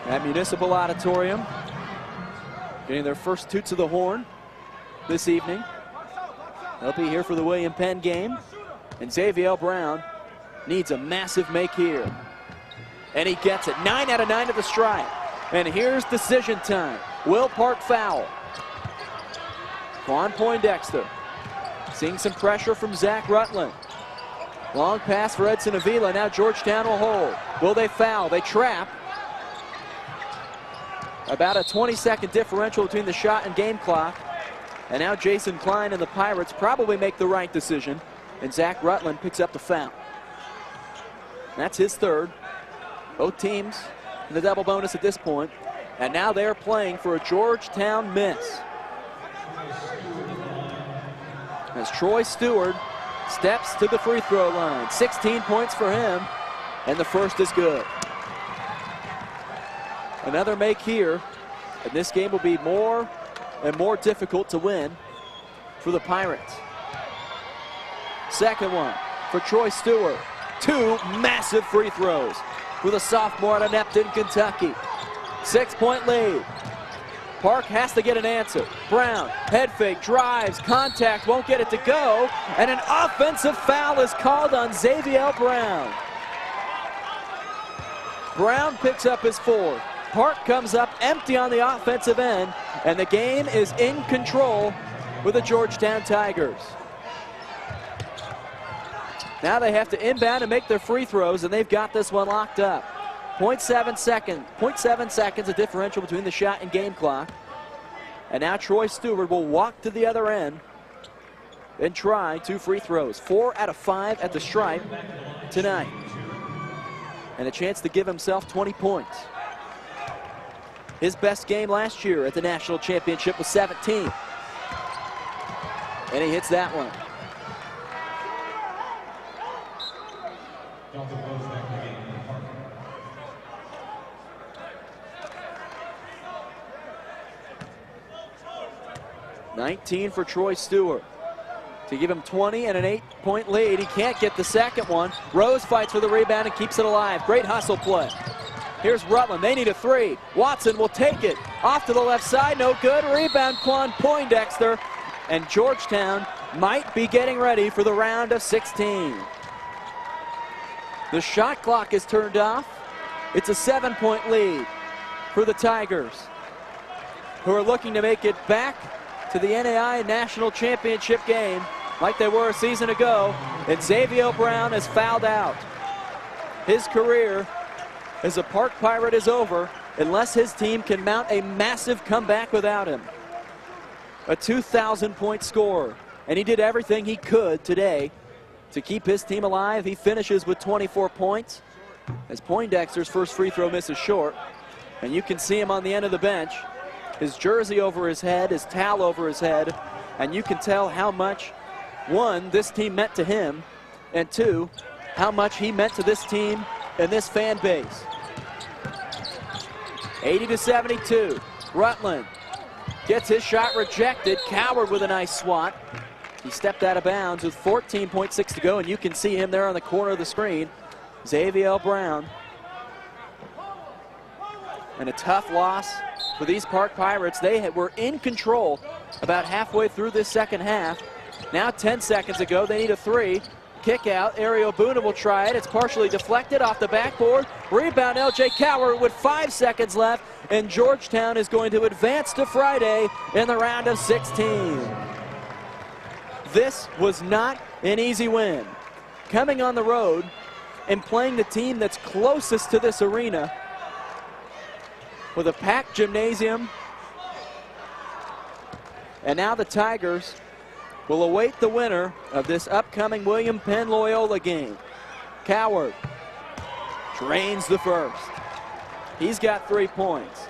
at Municipal Auditorium. Getting their first toots of the horn this evening. They'll be here for the William Penn game. And Xavier Brown needs a massive make here. And he gets it. 9 out of 9 at the stripe. And here's decision time. Will Park foul? Quan Poindexter seeing some pressure from Zach Rutland. Long pass for Edson Avila. Now Georgetown will hold. Will they foul? They trap. About a 20-second differential between the shot and game clock. And now Jason Klein and the Pirates probably make the right decision. And Zach Rutland picks up the foul. That's his 3rd. Both teams in the double bonus at this point. And now they're playing for a Georgetown miss. As Troy Stewart steps to the free throw line. 16 points for him, and the first is good. Another make here, and this game will be more and more difficult to win for the Pirates. Second one for Troy Stewart. 2 massive free throws for the sophomore out of Neptune, Kentucky. 6-point lead. Park has to get an answer. Brown, head fake, drives, contact, won't get it to go, and an offensive foul is called on Xavier Brown. Brown picks up his 4th. Park comes up empty on the offensive end, and the game is in control with the Georgetown Tigers. Now they have to inbound and make their free throws, and they've got this one locked up. 0.7 seconds, a differential between the shot and game clock. And now Troy Stewart will walk to the other end and try 2 free throws. 4 out of 5 at the stripe tonight. And a chance to give himself 20 points. His best game last year at the national championship was 17. And he hits that one. $19 for Troy Stewart to give him 20 and an 8-point lead. He can't get the second one. Rose fights for the rebound and keeps it alive. Great hustle play. Here's Rutland. They need a three. Watson will take it. Off to the left side. No good. Rebound, Quan Poindexter. And Georgetown might be getting ready for the round of 16. The shot clock is turned off. It's a 7-point lead for the Tigers, who are looking to make it back to the NAI National Championship game like they were a season ago. And Xavier Brown has fouled out. His career as a Park Pirate is over unless his team can mount a massive comeback without him. A 2,000-point scorer, and he did everything he could today to keep his team alive. He finishes with 24 points as Poindexter's first free throw misses short. And you can see him on the end of the bench, his jersey over his head, his towel over his head, and you can tell how much, one, this team meant to him, and two, how much he meant to this team and this fan base. 80-72, Rutland gets his shot rejected. Coward with a nice swat. He stepped out of bounds with 14.6 to go, and you can see him there on the corner of the screen. Xavier Brown. And a tough loss for these Park Pirates. They were in control about halfway through this second half. Now 10 seconds ago, they need a three. Kick out, Ariel Boona will try it. It's partially deflected off the backboard. Rebound, LJ Coward with 5 seconds left, and Georgetown is going to advance to Friday in the round of 16. This was not an easy win. Coming on the road and playing the team that's closest to this arena with a packed gymnasium. And now the Tigers will await the winner of this upcoming William Penn Loyola game. Coward drains the first. He's got 3 points.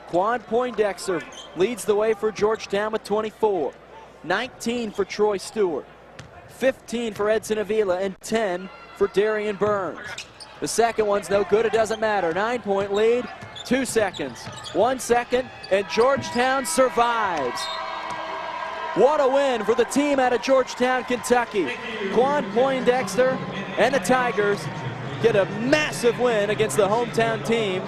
Quan Poindexter leads the way for Georgetown with 24. 19 for Troy Stewart. 15 for Edson Avila, and 10 for Darian Burns. The second one's no good, it doesn't matter. 9-point lead, 2 seconds, 1 second, and Georgetown survives. What a win for the team out of Georgetown, Kentucky. Quan Poindexter and the Tigers get a massive win against the hometown team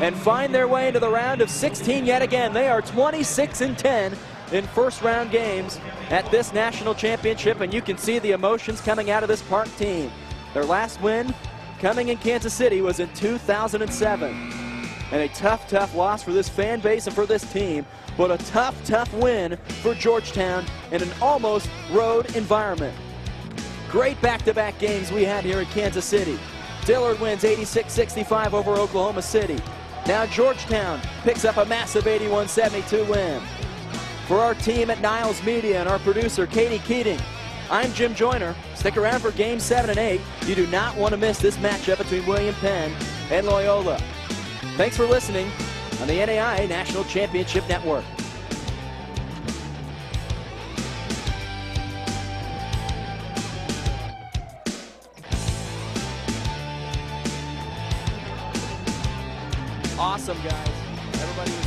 and find their way into the round of 16 yet again. They are 26-10 in first round games at this national championship, and you can see the emotions coming out of this Park team. Their last win coming in Kansas City was in 2007. And a tough loss for this fan base and for this team, but a tough win for Georgetown in an almost road environment. Great back-to-back games we had here in Kansas City. Dillard wins 86-65 over Oklahoma City. Now Georgetown picks up a massive 81-72 win. For our team at Niles Media and our producer Katie Keating, I'm Jim Joyner. Stick around for Games 7 and 8. You do not want to miss this matchup between William Penn and Loyola. Thanks for listening on the NAI National Championship Network. Awesome, guys. Everybody was